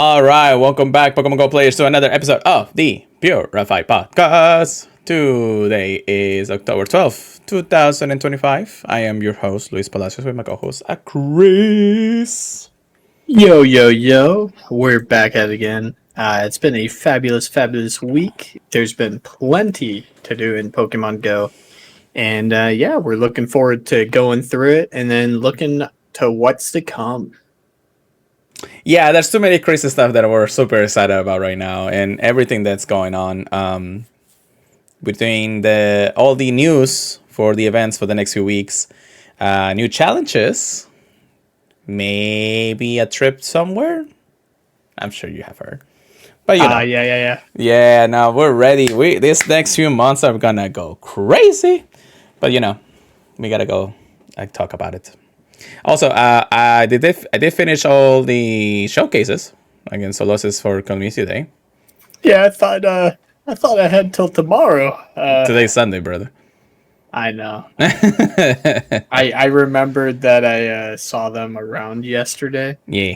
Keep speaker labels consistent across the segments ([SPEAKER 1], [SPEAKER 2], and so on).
[SPEAKER 1] All right, welcome back, Pokemon Go players, to another episode of the Purified podcast. Today is October 12th, 2025. I am your host, Luis Palacios, with my co-host, Chris.
[SPEAKER 2] Yo. We're back at it again. It's been a fabulous week. There's been plenty to do in Pokemon Go. And we're looking forward to going through it and then looking to what's to come.
[SPEAKER 1] Yeah, there's too many crazy stuff that we're super excited about right now, and everything that's going on between all the news for the events for the next few weeks, new challenges, maybe a trip somewhere. I'm sure you have heard, but you know, yeah. Now we're ready. These next few months are gonna go crazy, but you know, we gotta go talk about it. Also, I did finish all the showcases against Solosis for Community Day.
[SPEAKER 2] Yeah, I thought I had till tomorrow.
[SPEAKER 1] Today's Sunday, brother.
[SPEAKER 2] I know. I remembered that I saw them around yesterday.
[SPEAKER 1] Yeah.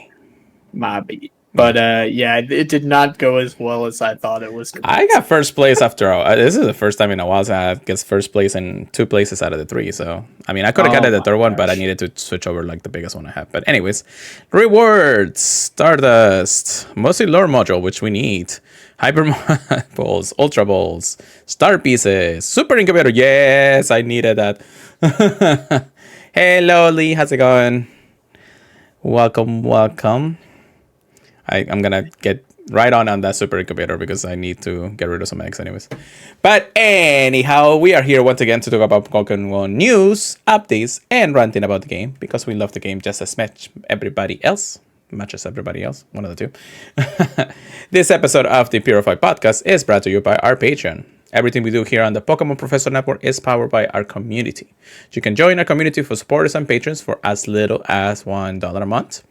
[SPEAKER 2] Maybe. But it did not go as well as I thought it was.
[SPEAKER 1] I got first place after all. This is the first time in a while that I get first place in 2 places out of the 3. So, I mean, I could have gotten the third one, but I needed to switch over like the biggest one I have. But anyways, rewards, Stardust, mostly lore module, which we need. Hyper Balls, Ultra Balls, Star Pieces, Super Incubator. Yes, I needed that. Hello, Lee. How's it going? Welcome. I'm gonna get right on that super incubator because I need to get rid of some eggs anyways. But anyhow, we are here once again to talk about Pokemon news, updates, and ranting about the game because we love the game just as much everybody else. Much as everybody else, one of the two. This episode of the Purified podcast is brought to you by our Patreon. Everything we do here on the Pokemon Professor Network is powered by our community. You can join our community for supporters and patrons for as little as $1 a month.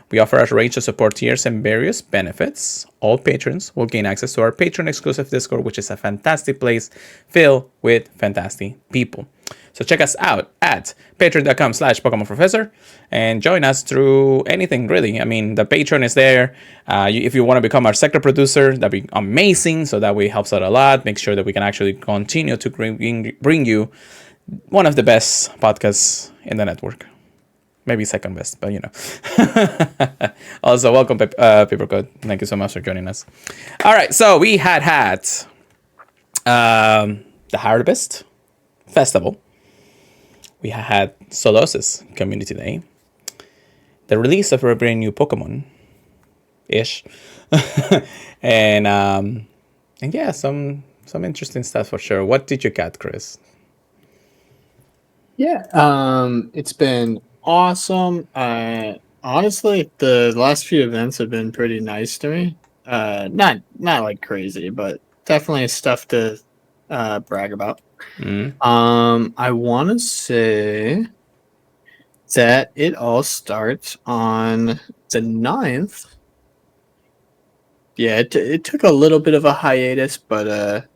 [SPEAKER 1] We offer a range of support tiers and various benefits. All patrons will gain access to our Patreon-exclusive Discord, which is a fantastic place filled with fantastic people. So check us out at patreon.com/Pokemon Professor and join us through anything, really. I mean, the Patreon is there. If you want to become our sector producer, that'd be amazing. So that way helps out a lot. Make sure that we can actually continue to bring you one of the best podcasts in the network. Maybe second best, but you know. Also, welcome, Papercode. Thank you so much for joining us. All right, so we had the Harvest Festival. We had Solosis Community Day. The release of a brand new Pokemon-ish. and yeah, some interesting stuff for sure. What did you get, Chris?
[SPEAKER 2] Yeah, it's been awesome. Honestly, the last few events have been pretty nice to me. Not like crazy, but definitely stuff to brag about. I want to say that it all starts on the 9th. Yeah, it took a little bit of a hiatus, but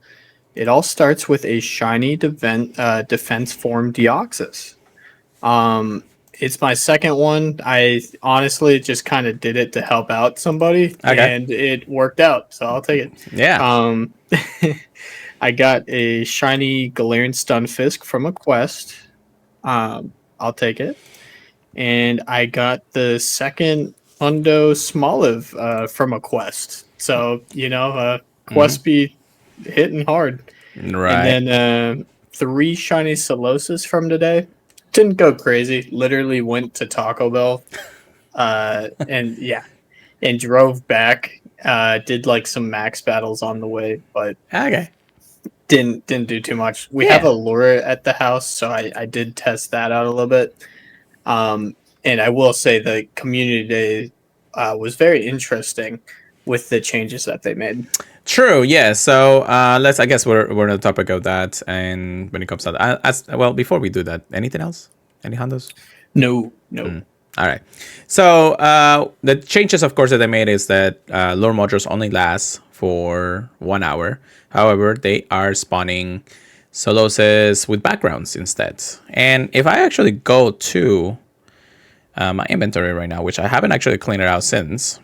[SPEAKER 2] it all starts with a shiny defense form Deoxys. It's my second one. I honestly just kind of did it to help out somebody, and it worked out, so I'll take it.
[SPEAKER 1] Yeah.
[SPEAKER 2] I got a shiny Galarian Stunfisk from a quest. I'll take it. And I got the second Hundo Smoliv from a quest. So, quest be hitting hard.
[SPEAKER 1] Right.
[SPEAKER 2] And then 3 shiny Solosis from today. Didn't go crazy. Literally went to Taco Bell. And drove back. Did like some max battles on the way, but didn't do too much. We have a lure at the house, so I did test that out a little bit. And I will say the community day was very interesting with the changes that they made.
[SPEAKER 1] True, yeah. So I guess we're on the topic of that, and when it comes to that, before we do that, anything else? Any Hondos?
[SPEAKER 2] No.
[SPEAKER 1] All right. So the changes, of course, that they made is that lure modules only last for 1 hour. However, they are spawning Soloses with backgrounds instead. And if I actually go to my inventory right now, which I haven't actually cleaned it out since,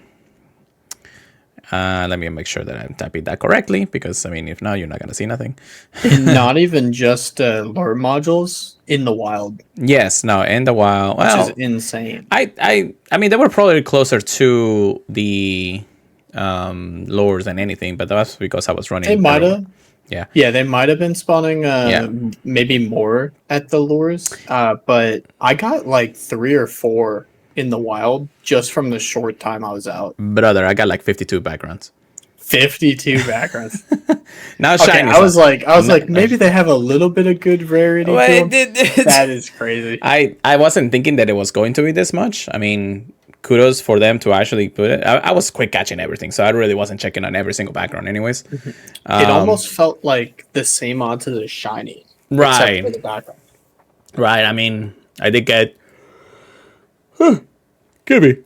[SPEAKER 1] Let me make sure that I'm typing that correctly, because I mean, if not, you're not gonna see nothing.
[SPEAKER 2] And not even just lure modules in the wild,
[SPEAKER 1] Yes, no, in the wild.
[SPEAKER 2] which is
[SPEAKER 1] Well,
[SPEAKER 2] insane.
[SPEAKER 1] I mean, they were probably closer to the lures than anything, but that's because I was running.
[SPEAKER 2] They might
[SPEAKER 1] everywhere.
[SPEAKER 2] have.
[SPEAKER 1] Yeah.
[SPEAKER 2] Yeah, they might have been spawning
[SPEAKER 1] Yeah.
[SPEAKER 2] maybe more at the lures. But I got like 3 or 4 in the wild just from the short time I was out.
[SPEAKER 1] Brother, I got like 52 backgrounds.
[SPEAKER 2] 52 backgrounds.
[SPEAKER 1] Now
[SPEAKER 2] Okay,
[SPEAKER 1] shiny.
[SPEAKER 2] I was like, maybe they have a little bit of good rarity
[SPEAKER 1] Well,
[SPEAKER 2] to them. That is crazy.
[SPEAKER 1] I wasn't thinking that it was going to be this much. I mean, kudos for them to actually put it. I was quick catching everything, so I really wasn't checking on every single background anyways.
[SPEAKER 2] It almost felt like the same odds as a shiny. Except for
[SPEAKER 1] Right.
[SPEAKER 2] the background.
[SPEAKER 1] Right. I mean, I did get could be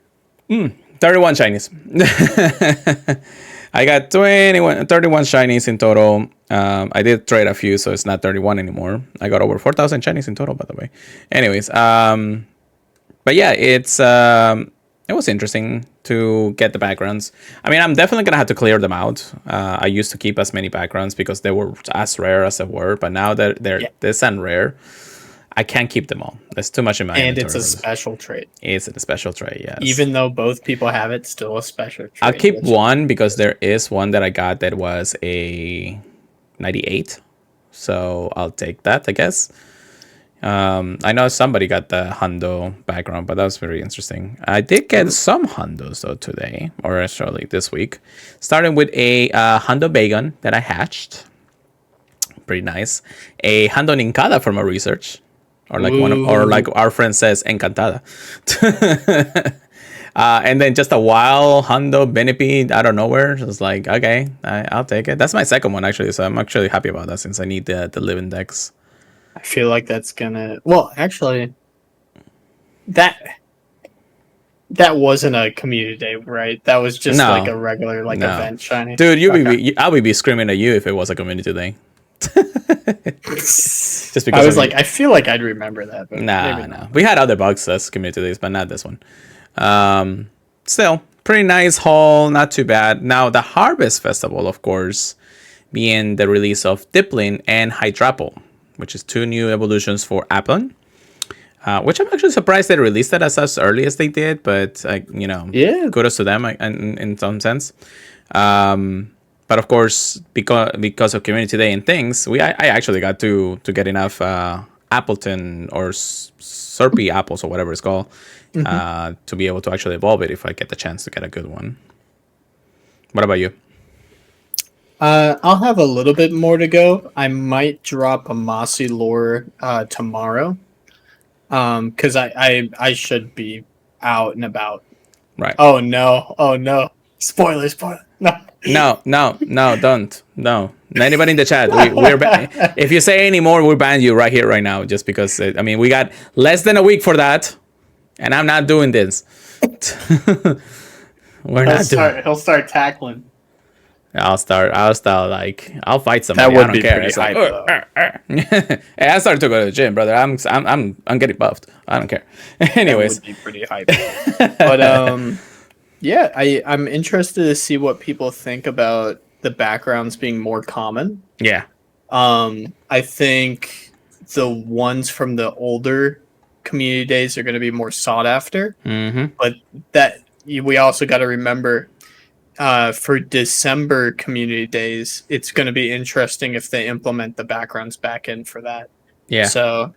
[SPEAKER 1] 31 shinies. I got 31 shinies in total. I did trade a few, so it's not 31 anymore. I got over 4,000 shinies in total, by the way. Anyways, but yeah, it was interesting to get the backgrounds. I mean, I'm definitely gonna have to clear them out. I used to keep as many backgrounds because they were as rare as they were, but now that they're this and rare, I can't keep them all. There's too much in my
[SPEAKER 2] And
[SPEAKER 1] inventory.
[SPEAKER 2] it's a special trait.
[SPEAKER 1] It's a special tray, yes.
[SPEAKER 2] Even though both people have it, still a special trait.
[SPEAKER 1] I'll keep one because there is one that I got that was a 98. So I'll take that, I guess. I know somebody got the Hundo background, but that was very interesting. I did get some Hundos though today, or actually this week. Starting with a Hundo Bagon that I hatched. Pretty nice. A Hundo Nincada from our research. Or like or like our friend says, Encantada. And then just a wild Hundo Benepy out of nowhere. It's like, okay, I'll take it. That's my second one actually, so I'm actually happy about that since I need the live index.
[SPEAKER 2] I feel like that's gonna. Well, actually, that wasn't a community day, right? That was just like a regular event shiny.
[SPEAKER 1] Dude, I would be screaming at you if it was a community day. Just because
[SPEAKER 2] I was like, I feel like I'd remember that. But
[SPEAKER 1] nah. We had other bugs as community days, but not this one. Still, pretty nice haul, not too bad. Now, the Harvest Festival, of course, being the release of Dipplin and Hydrapple, which is 2 new evolutions for Applin. Which I'm actually surprised they released it as early as they did, but kudos to them in some sense. But of course, because of Community Day and things, I actually got to get enough Appleton or Serpy apples or whatever it's called to be able to actually evolve it if I get the chance to get a good one. What about you?
[SPEAKER 2] I'll have a little bit more to go. I might drop a Mossy lure tomorrow. Because I should be out and about.
[SPEAKER 1] Right.
[SPEAKER 2] Oh no. Spoiler. No.
[SPEAKER 1] No, don't. No. Anybody in the chat, if you say any more, we'll ban you right here, right now, just because, we got less than a week for that, and I'm not doing this.
[SPEAKER 2] He'll start tackling.
[SPEAKER 1] I'll fight somebody.
[SPEAKER 2] That would
[SPEAKER 1] I don't
[SPEAKER 2] be
[SPEAKER 1] care.
[SPEAKER 2] pretty hype,
[SPEAKER 1] Hey, I started to go to the gym, brother. I'm getting buffed. I don't care. Anyways,
[SPEAKER 2] that would be pretty hype. But yeah, I'm interested to see what people think about the backgrounds being more common.
[SPEAKER 1] Yeah.
[SPEAKER 2] I think the ones from the older community days are going to be more sought after.
[SPEAKER 1] Mm-hmm.
[SPEAKER 2] But that we also got to remember. For December community days, it's going to be interesting if they implement the backgrounds back in for that.
[SPEAKER 1] Yeah.
[SPEAKER 2] So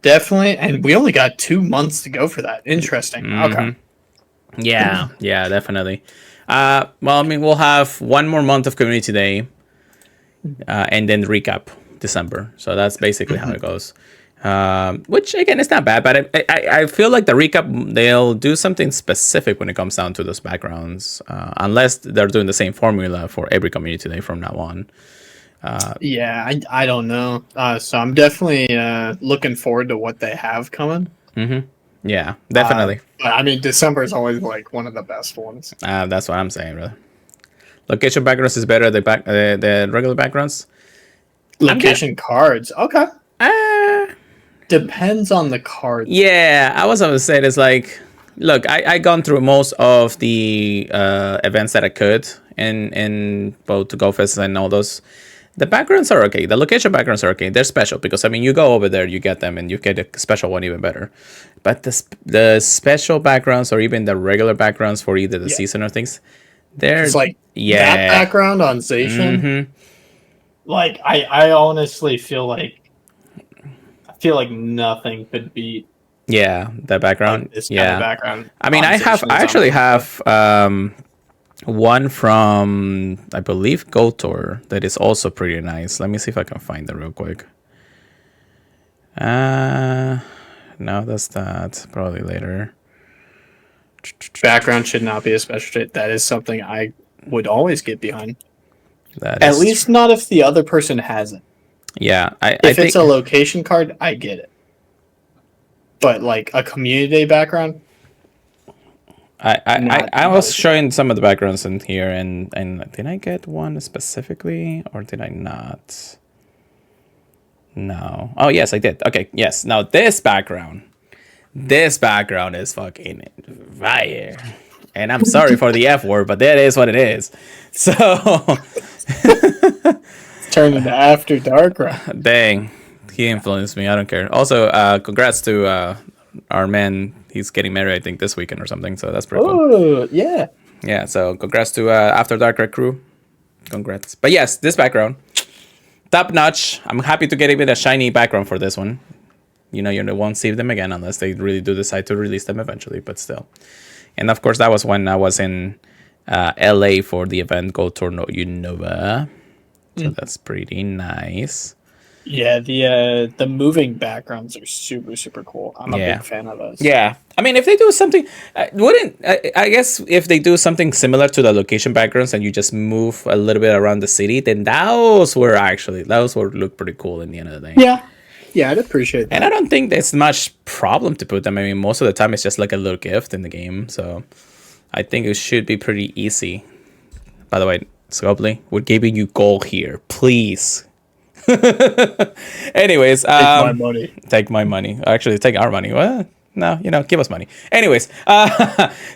[SPEAKER 2] definitely, and we only got 2 months to go for that. Interesting.
[SPEAKER 1] Mm-hmm.
[SPEAKER 2] Okay.
[SPEAKER 1] Yeah, definitely. We'll have 1 more month of community day, and then recap December. So that's basically how it goes. Which again, it's not bad, but I feel like the recap, they'll do something specific when it comes down to those backgrounds, unless they're doing the same formula for every community day from now on.
[SPEAKER 2] Yeah, I don't know. So I'm definitely looking forward to what they have coming.
[SPEAKER 1] Mm-hmm. Yeah, definitely.
[SPEAKER 2] December is always like one of the best ones.
[SPEAKER 1] That's what I'm saying, brother. Location backgrounds is better than the regular backgrounds.
[SPEAKER 2] Location cards, okay. Depends on the card.
[SPEAKER 1] Yeah, I was going to say this. Like, look, I gone through most of the events that I could, in both GoPass and all those. The backgrounds are okay. The location backgrounds are okay. They're special because I mean, you go over there, you get them, and you get a special one even better. But the special backgrounds or even the regular backgrounds for either the season or things, they're
[SPEAKER 2] It's like
[SPEAKER 1] yeah.
[SPEAKER 2] that background on Zacian.
[SPEAKER 1] Mm-hmm.
[SPEAKER 2] Like I honestly feel like nothing could beat
[SPEAKER 1] Yeah, the background.
[SPEAKER 2] like, this kind
[SPEAKER 1] Yeah,
[SPEAKER 2] of background.
[SPEAKER 1] I mean, I actually have one from I believe GoTour that is also pretty nice. Let me see if I can find it real quick. No, that's not. Probably later.
[SPEAKER 2] Background should not be a special trait. That is something I would always get behind.
[SPEAKER 1] That
[SPEAKER 2] At
[SPEAKER 1] is
[SPEAKER 2] least not if the other person hasn't.
[SPEAKER 1] Yeah, I
[SPEAKER 2] If
[SPEAKER 1] think
[SPEAKER 2] it's a location card, I get it. But like a community background,
[SPEAKER 1] I was showing some of the backgrounds in here, and did I get one specifically or did I not? No. Oh yes, I did. Okay, yes. Now this background is fucking fire. And I'm sorry for the F word, but that is what it is. So
[SPEAKER 2] turn into After Dark round.
[SPEAKER 1] dang, he influenced me. I don't care. Also, congrats to our man. He's getting married, I think, this weekend or something. So that's pretty cool.
[SPEAKER 2] Oh yeah.
[SPEAKER 1] Yeah. So congrats to After Dark Rekt crew. Congrats. But yes, this background, top notch. I'm happy to get even a shiny background for this one. You know, you won't see them again unless they really do decide to release them eventually. But still. And of course, that was when I was in LA for the event Go Torno Unova. So that's pretty nice.
[SPEAKER 2] Yeah, the moving backgrounds are super, super cool. I'm a big fan of those.
[SPEAKER 1] Yeah. I mean, if they do something, I guess if they do something similar to the location backgrounds and you just move a little bit around the city, then those would look pretty cool in the end of the day.
[SPEAKER 2] Yeah, I'd appreciate that.
[SPEAKER 1] And I don't think there's much problem to put them. I mean, most of the time it's just like a little gift in the game. So I think it should be pretty easy. By the way, Scopely, we're giving you gold here. Please. Anyways.
[SPEAKER 2] Take my money.
[SPEAKER 1] Take my money. Actually, take our money. What? No, give us money. Anyways.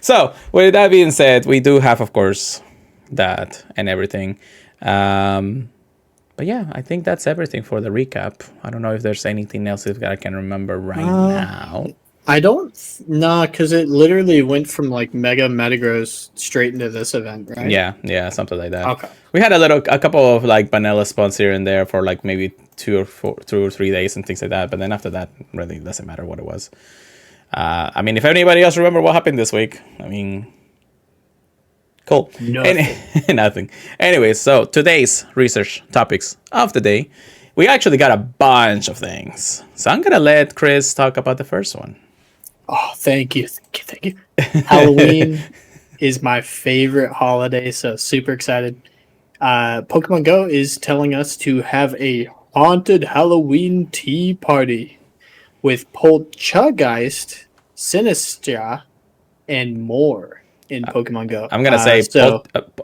[SPEAKER 1] So with that being said, we do have, of course, that and everything. But yeah, I think that's everything for the recap. I don't know if there's anything else that I can remember right now.
[SPEAKER 2] I don't because it literally went from like Mega Metagross straight into this event, right?
[SPEAKER 1] Yeah, something like that.
[SPEAKER 2] Okay.
[SPEAKER 1] We had a couple of like vanilla spawns here and there for like maybe 2 or 3 days and things like that. But then after that, really doesn't matter what it was. I mean, if anybody else remember what happened this week, I mean, cool. Nothing. Anyways, so today's research topics of the day, we actually got a bunch of things. So I'm gonna let Chris talk about the first one.
[SPEAKER 2] Oh, thank you. Halloween is my favorite holiday, so super excited. Pokemon Go is telling us to have a haunted Halloween tea party with Poltergeist, Sinistra, and more in Pokemon Go.
[SPEAKER 1] I'm gonna say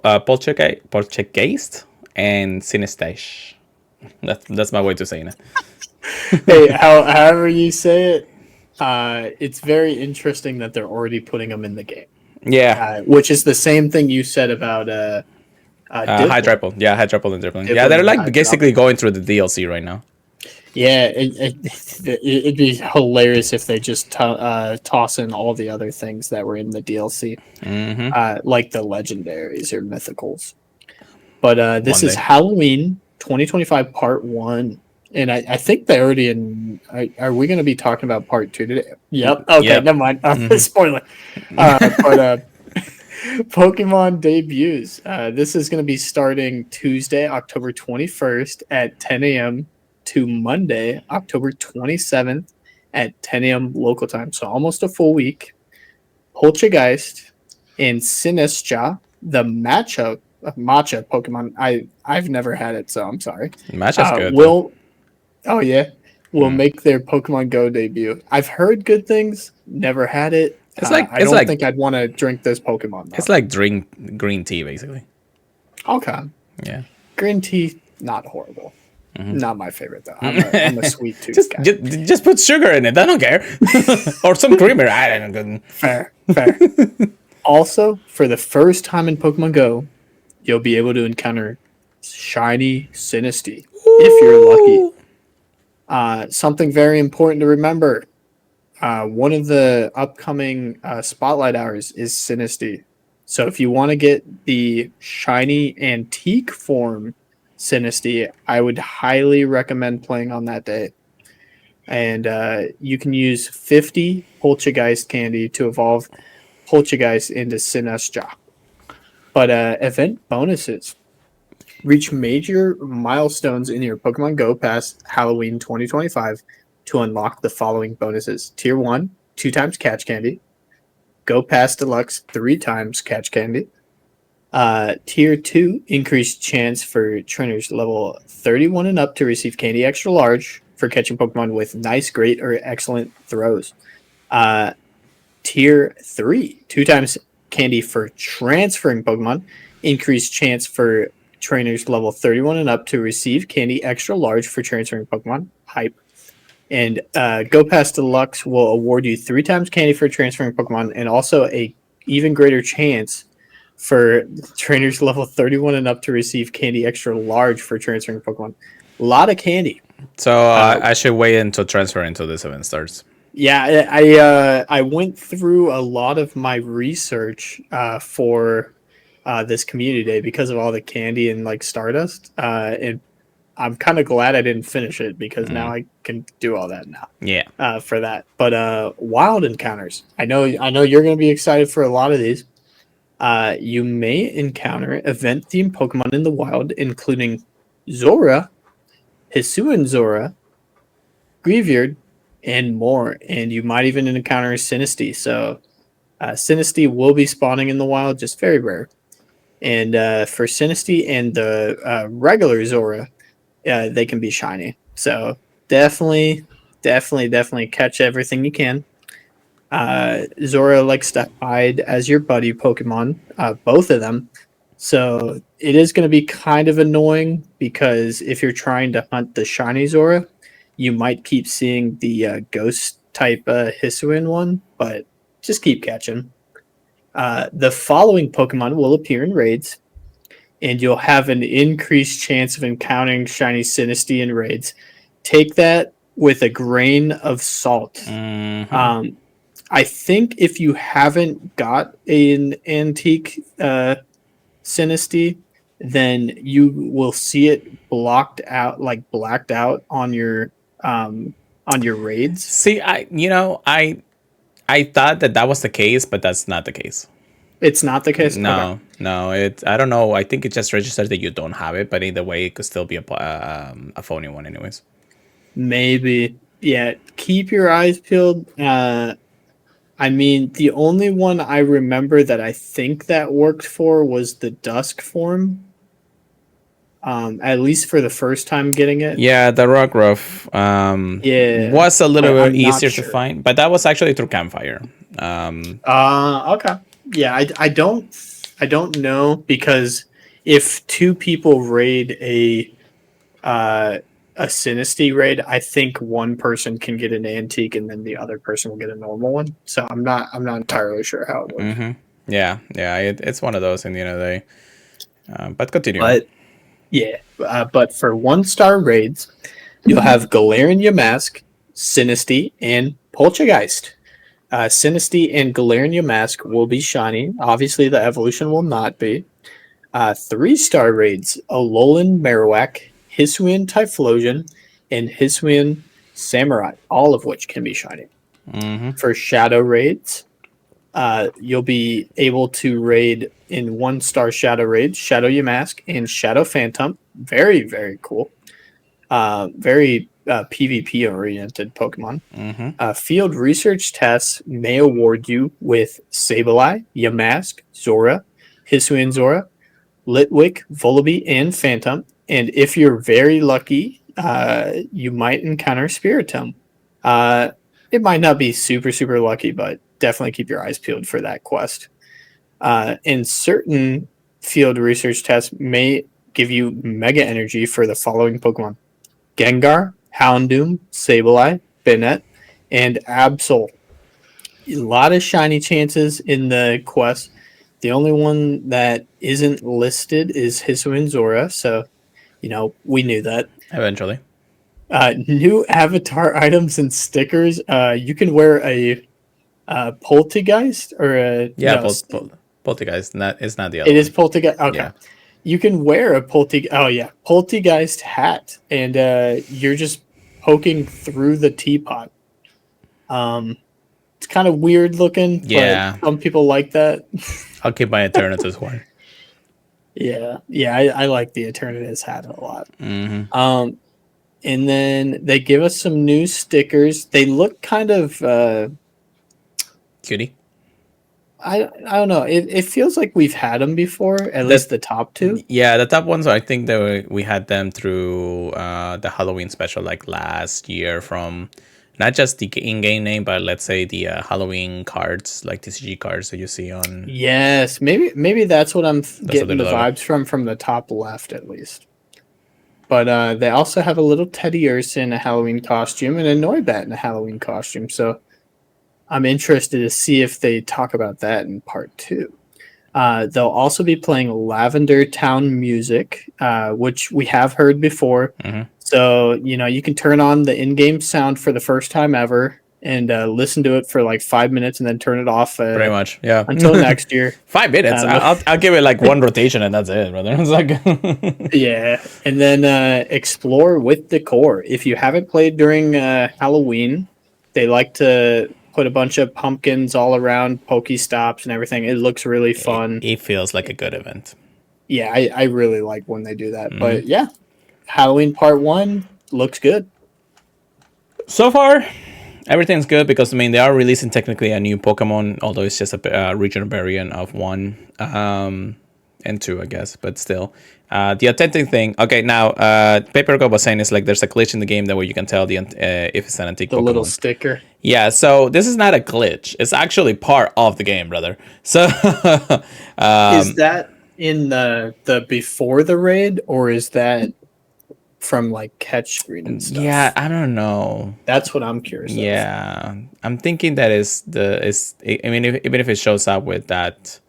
[SPEAKER 1] Poltergeist and Sinistash. That's my way to saying it.
[SPEAKER 2] Hey, however you say it, it's very interesting that they're already putting them in the game.
[SPEAKER 1] Yeah,
[SPEAKER 2] which is the same thing you said about
[SPEAKER 1] Hydreiple. Yeah, Hydreiple and Drippling. Yeah, they're like basically going through the DLC right now.
[SPEAKER 2] Yeah, it'd be hilarious if they just toss in all the other things that were in the DLC, like the legendaries or mythicals. But this is Halloween 2025 Part 1. And I think they're already in. Are we going to be talking about Part 2 today? Yep. Okay, never mind. Spoiler. But Pokemon debuts. This is going to be starting Tuesday, October 21st at 10 a.m. to Monday, October 27th at 10 a.m. local time. So almost a full week. Poltergeist and Sinistra, the matcha Pokemon. I've never had it, so I'm sorry.
[SPEAKER 1] Matcha's good.
[SPEAKER 2] Will make their Pokemon Go debut. I've heard good things, never had it. I don't think I'd want to drink this Pokemon, though.
[SPEAKER 1] It's like drink green tea, basically.
[SPEAKER 2] Okay.
[SPEAKER 1] Yeah.
[SPEAKER 2] Green tea, not horrible. Not my favorite, though. I'm a sweet tooth guy.
[SPEAKER 1] Just put sugar in it. I don't care. Or some creamer. I don't know.
[SPEAKER 2] Fair. Also, for the first time in Pokemon Go, you'll be able to encounter shiny Sinistea if you're lucky. Something very important to remember. One of the upcoming spotlight hours is Sinistea. So if you want to get the shiny antique form Sinistea, I would highly recommend playing on that day. And you can use 50 Poltergeist candy to evolve Poltergeist into Sinestro. But event bonuses. Reach major milestones in your Pokemon Go Pass Halloween 2025 to unlock the following bonuses. Tier 1, 2 times Catch Candy. Go Pass Deluxe, 3 times Catch Candy. Tier 2, increased chance for trainers level 31 and up to receive Candy Extra Large for catching Pokemon with nice, great, or excellent throws. Tier 3, 2 times Candy for transferring Pokemon. Increased chance for trainers level 31 and up to receive Candy Extra Large for transferring Pokemon. Hype. And Go Pass Deluxe will award you 3 times Candy for transferring Pokemon and also a even greater chance for trainers level 31 and up to receive Candy Extra Large for transferring Pokemon. A lot of candy.
[SPEAKER 1] So I should wait until transfer until this event starts.
[SPEAKER 2] Yeah, I went through a lot of my research for this community day because of all the candy and like Stardust. And I'm kind of glad I didn't finish it because now I can do all that now.
[SPEAKER 1] Yeah.
[SPEAKER 2] For that. But wild encounters. I know you're going to be excited for a lot of these. You may encounter event themed Pokemon in the wild, including Zora, Hisuian Zora, Greavyard, and more. And you might even encounter Sinistea. So Sinistea will be spawning in the wild, just very rare. And for Sinistea and the regular Zora, they can be shiny. So definitely catch everything you can. Zora likes to hide as your buddy Pokemon, both of them. So it is going to be kind of annoying because if you're trying to hunt the shiny Zora, you might keep seeing the ghost type Hisuian one, but just keep catching. The following Pokemon will appear in raids, and you'll have an increased chance of encountering shiny Sinistea in raids. Take that with a grain of salt.
[SPEAKER 1] Mhm.
[SPEAKER 2] I think if you haven't got an antique Sinistea, then you will see it blocked out, like blacked out on your raids.
[SPEAKER 1] See, I thought that was the case, but that's not the case.
[SPEAKER 2] It's not the case.
[SPEAKER 1] No,
[SPEAKER 2] Okay.
[SPEAKER 1] no. I don't know. I think it just registers that you don't have it, but either way, it could still be a phony one, anyways.
[SPEAKER 2] Maybe. Yeah. Keep your eyes peeled. I mean, the only one I remember that I think that worked for was the Dusk form. At least for the first time getting it.
[SPEAKER 1] Yeah, the Rockruff
[SPEAKER 2] Yeah,
[SPEAKER 1] was a little
[SPEAKER 2] I'm
[SPEAKER 1] bit
[SPEAKER 2] not
[SPEAKER 1] easier to
[SPEAKER 2] sure.
[SPEAKER 1] find, but that was actually through Campfire.
[SPEAKER 2] Okay. Yeah, I don't know because if 2 people raid a Sinistea raid, I think one person can get an antique and then the other person will get a normal one. So I'm not entirely sure how it works.
[SPEAKER 1] Yeah, it's one of those in the end of the day. But continue.
[SPEAKER 2] But yeah, but for 1-star raids, you'll have Galarian Yamask, Sinistea, and Poltergeist. Sinistea and Galarian Yamask will be shiny. Obviously, the evolution will not be. 3-star raids, Alolan Marowak, Hisuian Typhlosion, and Hisuian Samurai, all of which can be shiny. For shadow raids, you'll be able to raid in 1-star shadow raids, Shadow Yamask and Shadow Phantom. Very, very cool. Very PvP oriented Pokemon. Field research tests may award you with Sableye, Yamask, Zora, Hisuian Zora, Litwick, Volibee, and Phantom. And if you're very lucky, you might encounter Spiritomb. It might not be super, super lucky, but definitely keep your eyes peeled for that quest. And certain field research tests may give you Mega Energy for the following Pokemon: Gengar, Houndoom, Sableye, Banette, and Absol. A lot of shiny chances in the quest. The only one that isn't listed is Hisuian Zora, so we knew that.
[SPEAKER 1] Eventually.
[SPEAKER 2] New avatar items and stickers. You can wear a Poltergeist or a
[SPEAKER 1] Yeah,
[SPEAKER 2] no.
[SPEAKER 1] Poltergeist. Not it's not the other
[SPEAKER 2] It is
[SPEAKER 1] one.
[SPEAKER 2] Poltergeist. Okay,
[SPEAKER 1] Yeah.
[SPEAKER 2] you can wear a Poltergeist hat, and you're just poking through the teapot. It's kind of weird looking, but
[SPEAKER 1] Yeah.
[SPEAKER 2] some people like that.
[SPEAKER 1] I'll keep my Eternatus one.
[SPEAKER 2] Yeah, I like the Eternatus hat a lot. And then they give us some new stickers. They look kind of
[SPEAKER 1] Cutie.
[SPEAKER 2] I don't know. It feels like we've had them before, at least the top two.
[SPEAKER 1] Yeah, the top ones. I think that we had them through the Halloween special, like last year, from not just the in-game name, but let's say the Halloween cards, like TCG cards that you see on.
[SPEAKER 2] Yes, maybe that's what I'm getting the
[SPEAKER 1] logo.
[SPEAKER 2] vibes from the top left at least. But they also have a little Teddy Ursa in a Halloween costume and a Noibat in a Halloween costume. So I'm interested to see if they talk about that in part 2. They'll also be playing Lavender Town music, which we have heard before. So, you can turn on the in-game sound for the first time ever and listen to it for like 5 minutes and then turn it off.
[SPEAKER 1] Pretty much, yeah.
[SPEAKER 2] Until next year.
[SPEAKER 1] 5 minutes. I'll give it like one rotation and that's it, brother. It's like
[SPEAKER 2] yeah, and then explore with decor. If you haven't played during Halloween, they like to put a bunch of pumpkins all around Pokestops and everything. It looks really fun.
[SPEAKER 1] It feels like a good event.
[SPEAKER 2] Yeah, I really like when they do that. But yeah, Halloween Part 1 looks good.
[SPEAKER 1] So far, everything's good because, I mean, they are releasing technically a new Pokemon, although it's just a regional variant of 1 and 2, I guess, but still. The authentic thing, okay, now, Paper Go was saying it's like there's a glitch in the game that way you can tell if it's an antique Pokemon.
[SPEAKER 2] The little sticker.
[SPEAKER 1] Yeah, so this is not a glitch. It's actually part of the game, brother. So
[SPEAKER 2] is that in the before the raid, or is that from like catch screen and stuff?
[SPEAKER 1] Yeah, I don't know.
[SPEAKER 2] That's what I'm curious of.
[SPEAKER 1] Yeah, I'm thinking that I mean, even if it shows up with that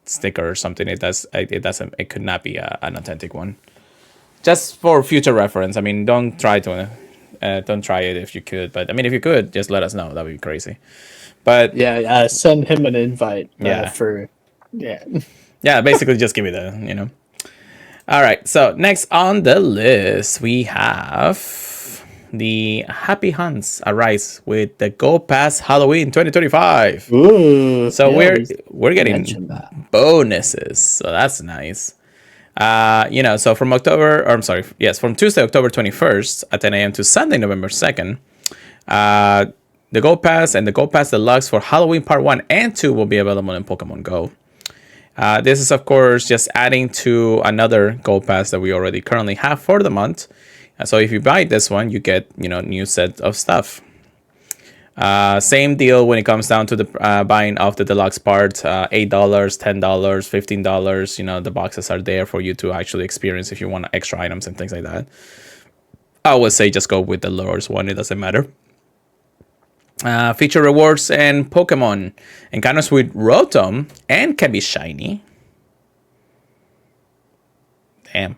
[SPEAKER 1] sticker or something, it doesn't. It could not be an authentic one. Just for future reference. I mean, don't try it if you could. But I mean, if you could, just let us know. That would be crazy. But
[SPEAKER 2] yeah, send him an invite.
[SPEAKER 1] Yeah.
[SPEAKER 2] Yeah,
[SPEAKER 1] basically just give me the. All right, so next on the list, we have the Happy Hunts Arise with the GoPass Halloween 2025.
[SPEAKER 2] Ooh,
[SPEAKER 1] So
[SPEAKER 2] yeah,
[SPEAKER 1] we're getting bonuses, so that's nice. So from from Tuesday, October 21st at 10 a.m. to Sunday, November 2nd, the GoPass and the GoPass Deluxe for Halloween Part 1 and 2 will be available in Pokemon Go. This is, of course, just adding to another GoPass that we already currently have for the month. So if you buy this one, you get, new set of stuff. Same deal when it comes down to the buying of the deluxe part. $8, $10, $15. The boxes are there for you to actually experience if you want extra items and things like that. I would say just go with the lowest one. It doesn't matter. Feature rewards and Pokemon encounters with Rotom and can be shiny. Damn.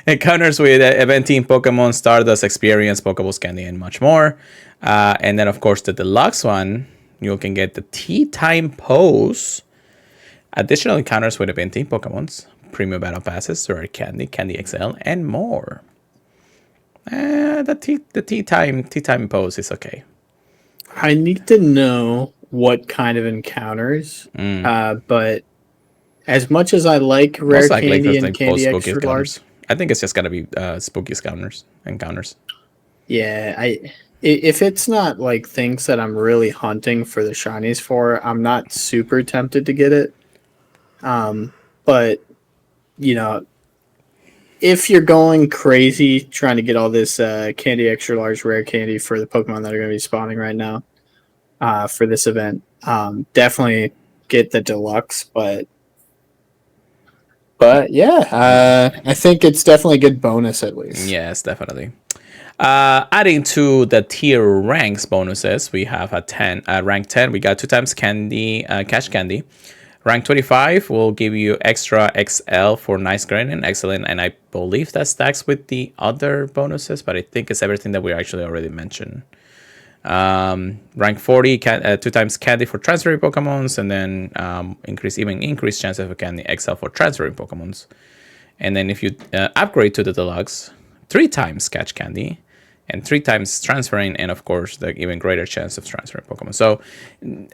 [SPEAKER 1] Encounters with event team Pokemon, Stardust Experience, Pokeballs Candy, and much more. And then, of course, the deluxe one, you can get the Tea Time Pose, additional encounters with event team Pokemons, premium battle passes, rare candy, Candy XL, and more. The tea time pose is okay.
[SPEAKER 2] I need to know what kind of encounters. But as much as I like rare candy and candy extra large,
[SPEAKER 1] I think it's just gonna be spooky encounters.
[SPEAKER 2] Yeah, if it's not like things that I'm really hunting for the shinies for, I'm not super tempted to get it. But if you're going crazy trying to get all this candy extra large rare candy for the Pokemon that are going to be spawning right now for this event, definitely get the deluxe. But yeah, I think it's definitely a good bonus at least.
[SPEAKER 1] Yes, definitely. Adding to the tier ranks bonuses, we have a 10, rank 10. We got 2 times candy, cash candy. Rank 25 will give you extra XL for nice grinding, excellent, and I believe that stacks with the other bonuses, but I think it's everything that we actually already mentioned. Rank 40, 2 times candy for transferring Pokemons, and then increased chance of a candy XL for transferring Pokemons. And then if you upgrade to the deluxe, 3 times catch candy, and 3 times transferring, and of course the even greater chance of transferring Pokemon. So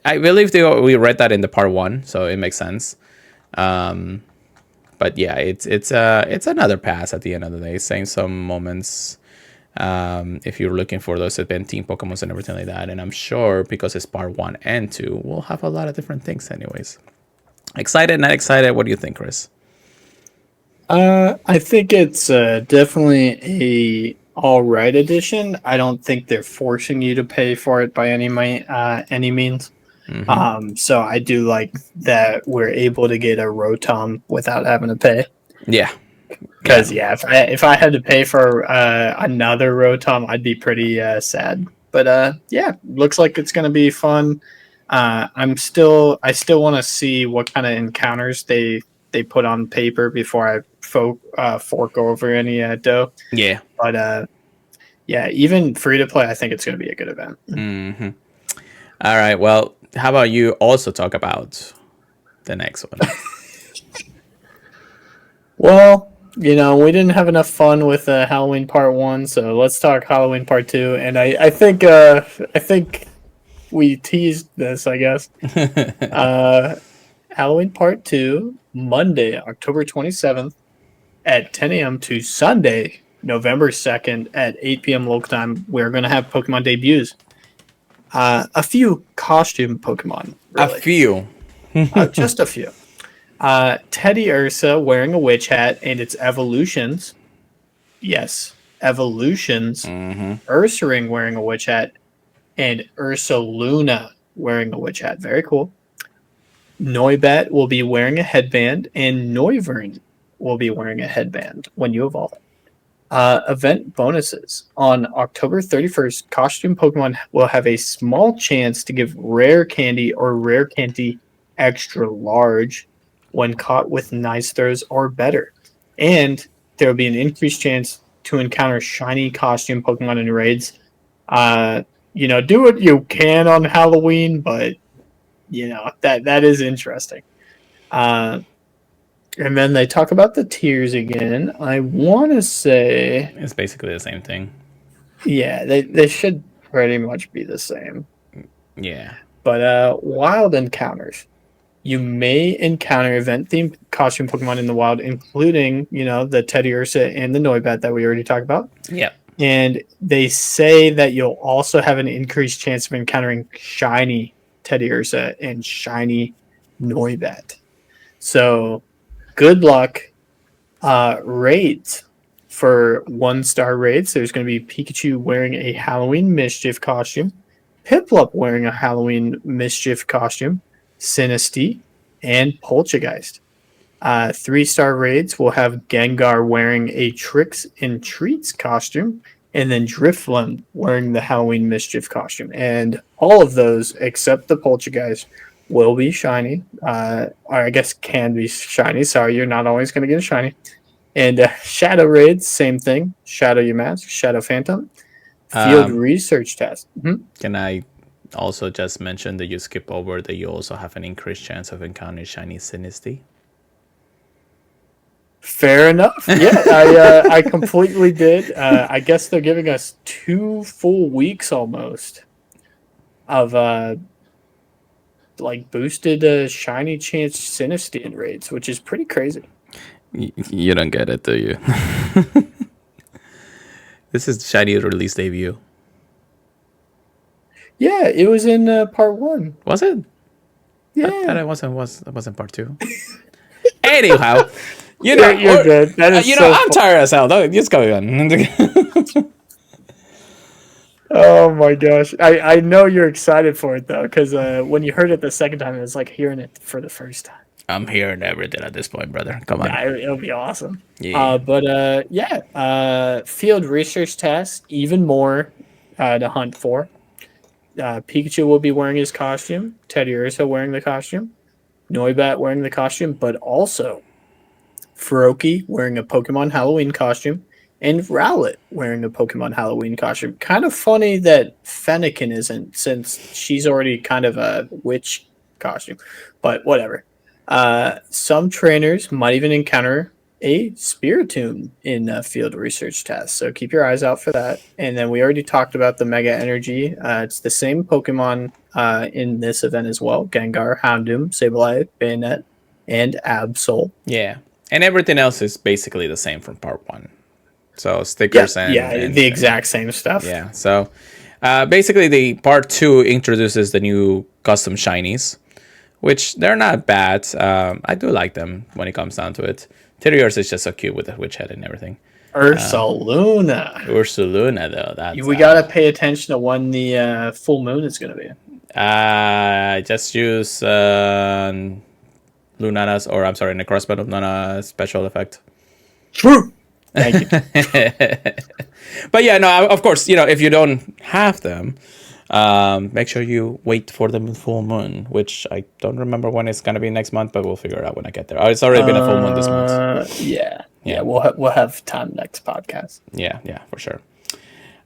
[SPEAKER 1] I believe we read that in the part 1, so it makes sense. But yeah, it's another pass at the end of the day, saying some moments. If you're looking for those event team Pokemons and everything like that, and I'm sure because it's part 1 and 2, we'll have a lot of different things. Anyways, excited, not excited? What do you think, Chris?
[SPEAKER 2] I think it's definitely a all right edition. I don't think they're forcing you to pay for it by any means. So I do like that we're able to get a Rotom without having to pay.
[SPEAKER 1] Yeah.
[SPEAKER 2] Because if I had to pay for another Rotom, I'd be pretty sad. But yeah, looks like it's gonna be fun. I still want to see what kind of encounters they put on paper before I fork over any dough.
[SPEAKER 1] Yeah.
[SPEAKER 2] But yeah, even free to play, I think it's going to be a good event.
[SPEAKER 1] All right. Well, how about you also talk about the next one?
[SPEAKER 2] Well, we didn't have enough fun with Halloween Part 1, so let's talk Halloween Part 2. And I think we teased this, I guess. Halloween Part 2, Monday, October 27th at 10 a.m. to Sunday, November 2nd at 8 p.m. local time. We're going to have Pokemon debuts. A few costume Pokemon. Really.
[SPEAKER 1] A few.
[SPEAKER 2] Just a few. Teddy Ursa wearing a witch hat and its evolutions. Yes, evolutions. Ursaring wearing a witch hat and Ursa Luna wearing a witch hat. Very cool. Noibat will be wearing a headband, and Noivern will be wearing a headband when you evolve. Event bonuses. On October 31st, costume Pokemon will have a small chance to give rare candy or rare candy extra large when caught with nice throws or better. And there will be an increased chance to encounter shiny costume Pokemon in raids. Do what you can on Halloween, but that is interesting. And then they talk about the tiers again. I want to say
[SPEAKER 1] it's basically the same thing.
[SPEAKER 2] Yeah, they should pretty much be the same.
[SPEAKER 1] Yeah.
[SPEAKER 2] But wild encounters. You may encounter event-themed costume Pokemon in the wild, including, the Teddy Ursa and the Noibat that we already talked about.
[SPEAKER 1] Yeah.
[SPEAKER 2] And they say that you'll also have an increased chance of encountering shiny Teddy Ursa and shiny Noibat. So, good luck. Raids. For 1-star raids, there's going to be Pikachu wearing a Halloween Mischief costume, Piplup wearing a Halloween Mischief costume, Sinistea, and Poltergeist. 3-star raids will have Gengar wearing a Tricks and Treats costume, and then Drifloon wearing the Halloween Mischief costume. And all of those, except the Poltergeist, will be shiny. Or I guess can be shiny. Sorry, you're not always going to get a shiny. And Shadow Raids, same thing. Shadow Yamask, Shadow Phantom. Field Research Test.
[SPEAKER 1] Can I also just mention that you skip over that you also have an increased chance of encountering shiny Sinistea?
[SPEAKER 2] Fair enough. Yeah, I completely did. I guess they're giving us 2 full weeks almost of boosted shiny chance Sinistea raids, which is pretty crazy.
[SPEAKER 1] You don't get it, do you? This is shiny release debut.
[SPEAKER 2] Yeah, it was in part 1.
[SPEAKER 1] Was it?
[SPEAKER 2] Yeah,
[SPEAKER 1] I thought it wasn't part 2. Anyhow,
[SPEAKER 2] you're good. That is
[SPEAKER 1] I'm tired as hell. Just go on.
[SPEAKER 2] Oh my gosh, I know you're excited for it though, because when you heard it the second time, it was like hearing it for the first time.
[SPEAKER 1] I'm hearing everything at this point, brother. Come on.
[SPEAKER 2] Yeah, it'll be awesome.
[SPEAKER 1] Yeah.
[SPEAKER 2] Field research tasks, even more to hunt for. Pikachu will be wearing his costume. Teddy Ursa wearing the costume. Noibat wearing the costume, but also Froakie wearing a Pokemon Halloween costume, and Rowlet wearing a Pokemon Halloween costume. Kind of funny that Fennekin isn't, since she's already kind of a witch costume, but whatever. Some trainers might even encounter a Spiritomb in a field research test, so keep your eyes out for that. And then we already talked about the Mega Energy. It's the same Pokemon in this event as well: Gengar, Houndoom, Sableye, Bayonet, and Absol.
[SPEAKER 1] Yeah. And everything else is basically the same from part one. So stickers and
[SPEAKER 2] the exact same stuff.
[SPEAKER 1] yeah. So basically, the part two introduces the new custom shinies, which they're not bad. I do like them when it comes down to it. Tyrios is just so cute with the witch head and everything.
[SPEAKER 2] Ursaluna.
[SPEAKER 1] Ursaluna, though, that's
[SPEAKER 2] We gotta pay attention to when the full moon is gonna be.
[SPEAKER 1] Just use Lunana's, or I'm sorry, Necrospan of Nana special effect.
[SPEAKER 2] True. Thank you.
[SPEAKER 1] But yeah, no, of course, if you don't have them, make sure you wait for the full moon, which I don't remember when it's gonna be next month, but we'll figure it out when I get there. Oh, it's already been a full moon this month.
[SPEAKER 2] Yeah. We'll have time next podcast.
[SPEAKER 1] Yeah, for sure.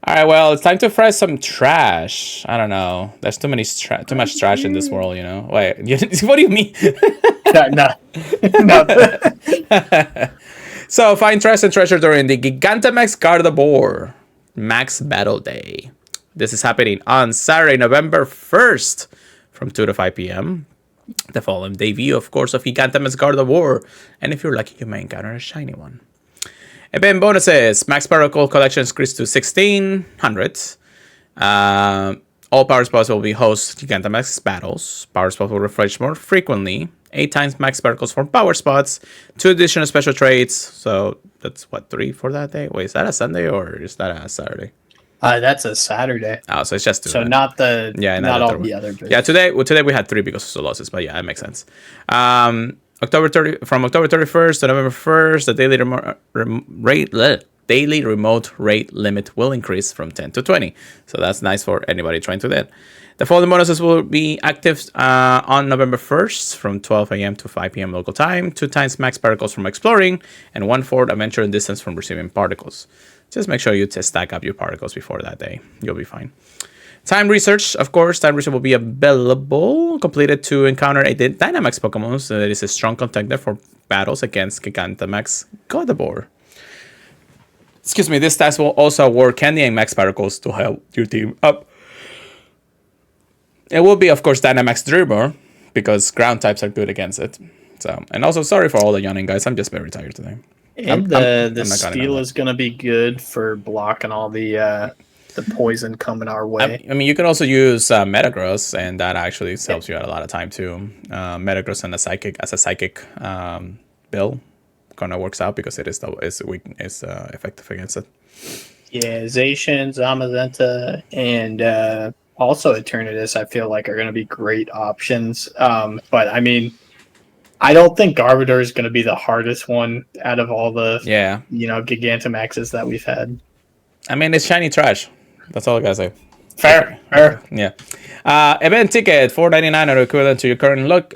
[SPEAKER 1] All right, well, it's time to fry some trash. I don't know. There's too much trash in this world, Wait, what do you mean?
[SPEAKER 2] No.
[SPEAKER 1] So, find trash and treasure during the Gigantamax Garbodor Max Battle Day. This is happening on Saturday, November 1st from 2 to 5 p.m. The following debut, of course, of Gigantamax Garbodor. And if you're lucky, you may encounter a shiny one. Event bonuses. Max Particle collections increased to 1,600. All power spots will be host Gigantamax battles. Power spots will refresh more frequently. 8 times max particles from power spots. 2 additional special traits. So that's 3 for that day? Wait, is that a Sunday or is that a Saturday?
[SPEAKER 2] That's a Saturday.
[SPEAKER 1] Oh, so it's just 2.
[SPEAKER 2] So not all the other days.
[SPEAKER 1] Yeah, today we had 3 because of the losses, but yeah, it makes sense. From October 31st to November 1st, the daily remote rate limit will increase from 10 to 20. So that's nice for anybody trying to do that. The following bonuses will be active on November 1st from 12 a.m. to 5 p.m. local time. 2 times max particles from exploring and 1/4 adventure and distance from receiving particles. Just make sure you stack up your particles before that day. You'll be fine. Time research, of course. Time research will be available, completed to encounter a Dynamax Pokemon that is a strong contender for battles against Gigantamax Garbodor. Excuse me, this task will also award candy and max particles to help your team up. It will be, of course, Dynamax Dreamer, because ground types are good against it. So, and also, sorry for all the yawning, guys. I'm just very tired today.
[SPEAKER 2] And the steel is going to be good for blocking all the poison coming our way.
[SPEAKER 1] I mean, you can also use Metagross, and that actually helps you out a lot of time too. Metagross and a psychic bill kind of works out because it is effective against it.
[SPEAKER 2] Yeah, Zacian, Zamazenta, and also Eternatus, I feel like are going to be great options. But I mean, I don't think Garbodor is going to be the hardest one out of all the Gigantamaxes that we've had.
[SPEAKER 1] I mean, it's shiny trash. That's all I gotta say.
[SPEAKER 2] Fair.
[SPEAKER 1] Yeah. Event ticket $4.99 or equivalent to your current look.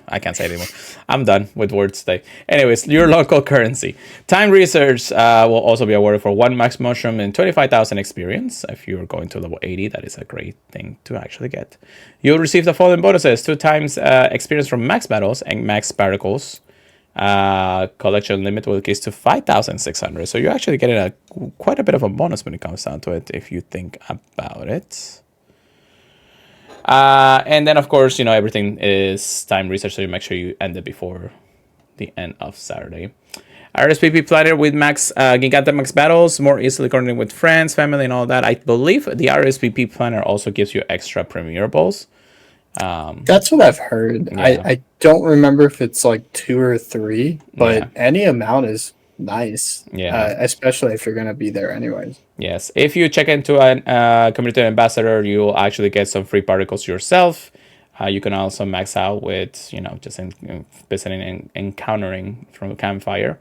[SPEAKER 1] I can't say it anymore. I'm done with words today. Anyways, your local currency. Time research will also be awarded for 1 max mushroom and 25,000 experience. If you're going to level 80, that is a great thing to actually get. You'll receive the following bonuses: 2 times experience from max battles and max particles. Collection limit will increase to 5,600. So you're actually getting quite a bit of a bonus when it comes down to it, if you think about it. And then, of course, everything is time research, so you make sure you end it before the end of Saturday. RSVP planner with max Gigantamax battles, more easily coordinated with friends, family, and all that. I believe the RSVP planner also gives you extra Premier Balls.
[SPEAKER 2] That's what I've heard. Yeah. I don't remember if it's like 2 or 3, but any amount is nice. Yeah. Especially if you're going to be there anyways.
[SPEAKER 1] Yes. If you check into a community ambassador, you'll actually get some free particles yourself. You can also max out with, just visiting and encountering from a campfire.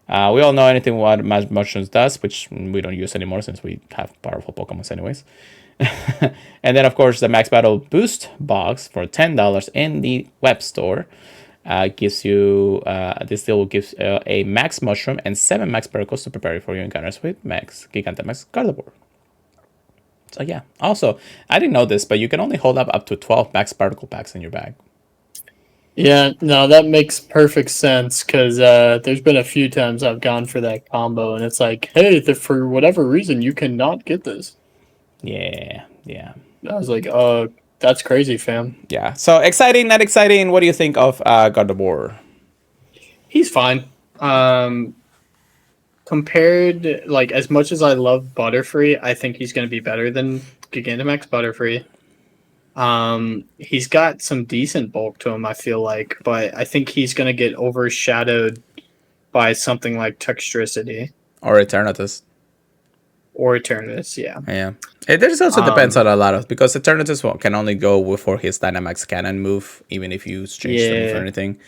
[SPEAKER 1] We all know anything what mushrooms does, which we don't use anymore since we have powerful Pokemon anyways. And then, of course, the Max Battle Boost box for $10 in the web store gives you, this still gives a Max Mushroom and 7 Max Particles to prepare for your encounters with Max Gigantamax Garbodor. So yeah, also, I didn't know this, but you can only hold up to 12 Max Particle packs in your bag.
[SPEAKER 2] Yeah, no, that makes perfect sense because there's been a few times I've gone for that combo, and it's like, hey, for whatever reason, you cannot get this.
[SPEAKER 1] Yeah.
[SPEAKER 2] I was like, that's crazy, fam.
[SPEAKER 1] Yeah. So exciting, not exciting. What do you think of Garbodor?
[SPEAKER 2] He's fine. Compared, like, as much as I love Butterfree, I think he's going to be better than Gigantamax Butterfree. He's got some decent bulk to him, I feel like, but I think he's going to get overshadowed by something like Textricity.
[SPEAKER 1] Or Eternatus.
[SPEAKER 2] Or Eternatus, yeah.
[SPEAKER 1] Yeah. This also depends on a lot of, because Eternatus can only go before his Dynamax Cannon move, even if you change them for anything.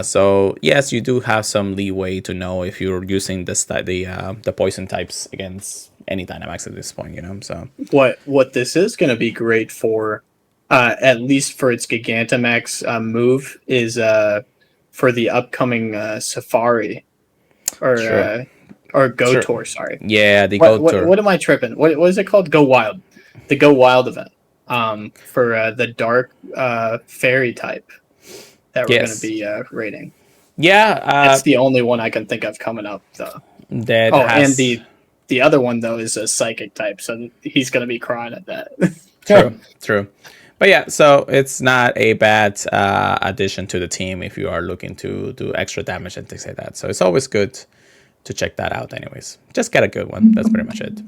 [SPEAKER 1] So yes, you do have some leeway to know if you're using the poison types against any Dynamax at this point, So
[SPEAKER 2] what this is going to be great for, at least for its Gigantamax move, is for the upcoming Safari or Go Tour. Sorry.
[SPEAKER 1] Yeah, the Go Tour.
[SPEAKER 2] What am I tripping? What is it called? Go Wild. The Go Wild event. For the dark fairy type that we're going to be rating.
[SPEAKER 1] Yeah,
[SPEAKER 2] that's the only one I can think of coming up though. And the other one though is a psychic type, so he's going to be crying at that.
[SPEAKER 1] True. But yeah, so it's not a bad addition to the team if you are looking to do extra damage and things like that. So it's always good to check that out anyways. Just get a good one. That's pretty much it.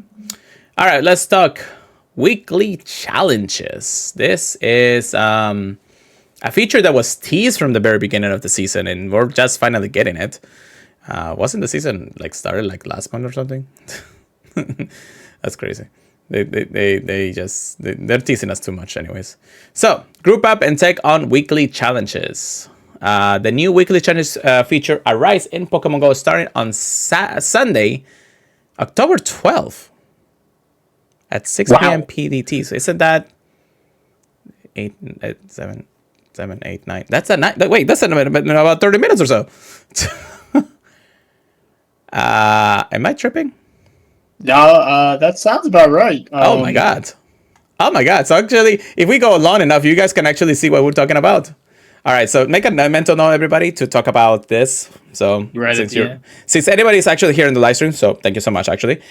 [SPEAKER 1] All right, let's talk weekly challenges. This is a feature that was teased from the very beginning of the season, and we're just finally getting it. Wasn't the season started last month or something? That's crazy. They're teasing us too much anyways. So group up and take on weekly challenges. The new weekly challenge feature arrives in Pokemon GO starting on Sunday, October 12th at 6 p.m. PDT. So isn't that 7, 8, 9? That's a 9. Wait, that's in about 30 minutes or so. Am I tripping?
[SPEAKER 2] No, that sounds about right.
[SPEAKER 1] Oh my god. So actually, if we go long enough, you guys can actually see what we're talking about. All right, so make a mental note, everybody, to talk about this. So since anybody's actually here in the live stream, so thank you so much, actually.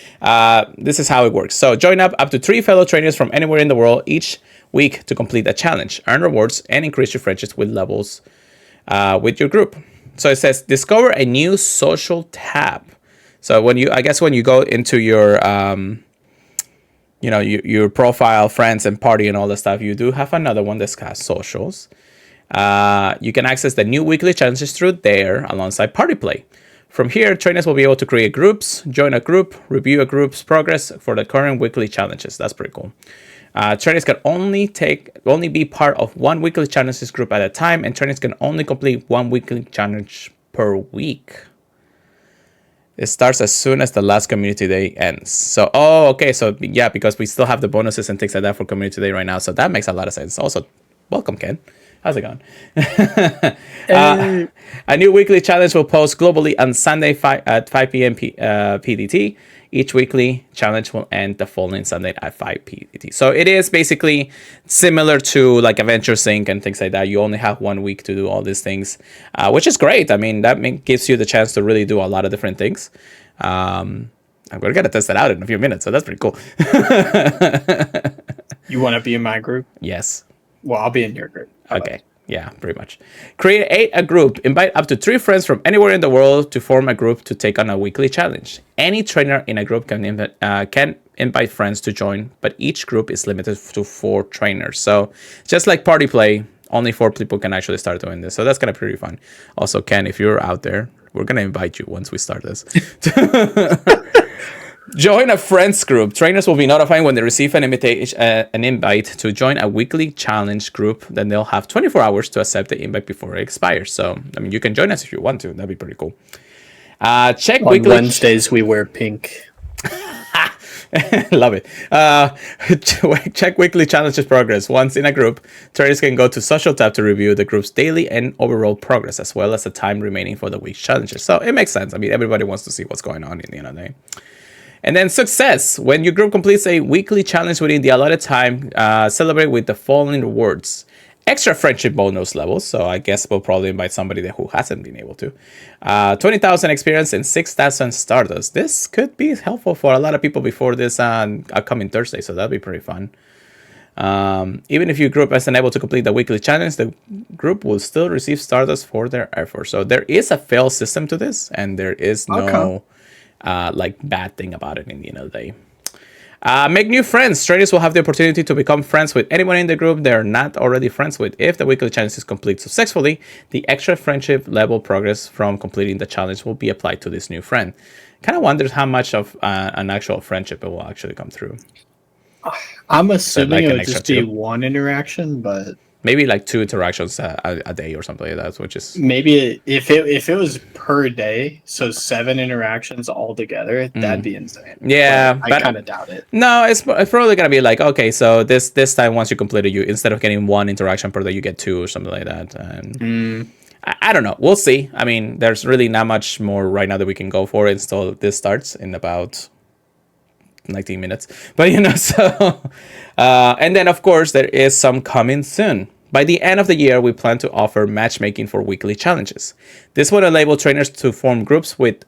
[SPEAKER 1] This is how it works. So join up to 3 fellow trainers from anywhere in the world each week to complete a challenge, earn rewards, and increase your friendships with levels with your group. So it says, discover a new social tab. So when you go into your your profile, friends, and party and all that stuff, you do have another one that's called socials. You can access the new weekly challenges through there alongside party play. From here, trainers will be able to create groups, join a group, review a group's progress for the current weekly challenges. That's pretty cool. Trainers can only be part of one weekly challenges group at a time, and trainers can only complete one weekly challenge per week. It starts as soon as the last community day ends. So, okay. So, yeah, because we still have the bonuses and things like that for community day right now. So that makes a lot of sense. Also, welcome, Ken. How's it going? A new weekly challenge will post globally on Sunday at 5 p.m. PDT. Each weekly challenge will end the following Sunday at 5 PDT. So it is basically similar to Adventure Sync and things like that. You only have 1 week to do all these things, which is great. I mean, that gives you the chance to really do a lot of different things. I'm going to test it out in a few minutes, so that's pretty cool.
[SPEAKER 2] You want to be in my group?
[SPEAKER 1] Yes.
[SPEAKER 2] Well, I'll be in your group.
[SPEAKER 1] Okay. Yeah, pretty much. Create a group. Invite up to 3 friends from anywhere in the world to form a group to take on a weekly challenge. Any trainer in a group can invite friends to join, but each group is limited to 4 trainers. So just like party play, only 4 people can actually start doing this. So that's going to be pretty fun. Also, Ken, if you're out there, we're going to invite you once we start this. Join a friends group. Trainers will be notified when they receive an invite to join a weekly challenge group. Then they'll have 24 hours to accept the invite before it expires. So, I mean, you can join us if you want to. That'd be pretty cool. Check
[SPEAKER 2] On
[SPEAKER 1] weekly.
[SPEAKER 2] Wednesdays, we wear pink.
[SPEAKER 1] Love it. Check weekly challenges progress. Once in a group, trainers can go to social tab to review the group's daily and overall progress, as well as the time remaining for the week's challenges. So it makes sense. I mean, everybody wants to see what's going on in the end of the day. And then success. When your group completes a weekly challenge within the allotted time, celebrate with the following rewards. Extra friendship bonus levels. So I guess we'll probably invite somebody who hasn't been able to. 20,000 experience and 6,000 stardust. This could be helpful for a lot of people before this upcoming Thursday. So that'll be pretty fun. Even if your group isn't able to complete the weekly challenge, the group will still receive stardust for their effort. So there is a fail system to this, and there is no bad thing about it in the end of the day. Make new friends. Trainers will have the opportunity to become friends with anyone in the group they're not already friends with. If the weekly challenge is complete successfully, the extra friendship level progress from completing the challenge will be applied to this new friend. Kind of wonders how much of an actual friendship it will actually come through.
[SPEAKER 2] I'm assuming it would just be one interaction, but
[SPEAKER 1] maybe like 2 interactions a day or something like that, which is
[SPEAKER 2] maybe if it was per day, so 7 interactions altogether, that'd be insane.
[SPEAKER 1] Yeah,
[SPEAKER 2] but I kind of doubt it.
[SPEAKER 1] No, it's probably gonna be like, okay, so this time once you complete it, you instead of getting 1 interaction per day, you get 2 or something like that. And I don't know. We'll see. I mean, there's really not much more right now that we can go for until this starts in about 19 minutes, but so and then of course there is some coming soon. By the end of the year, we plan to offer matchmaking for weekly challenges. This will enable trainers to form groups with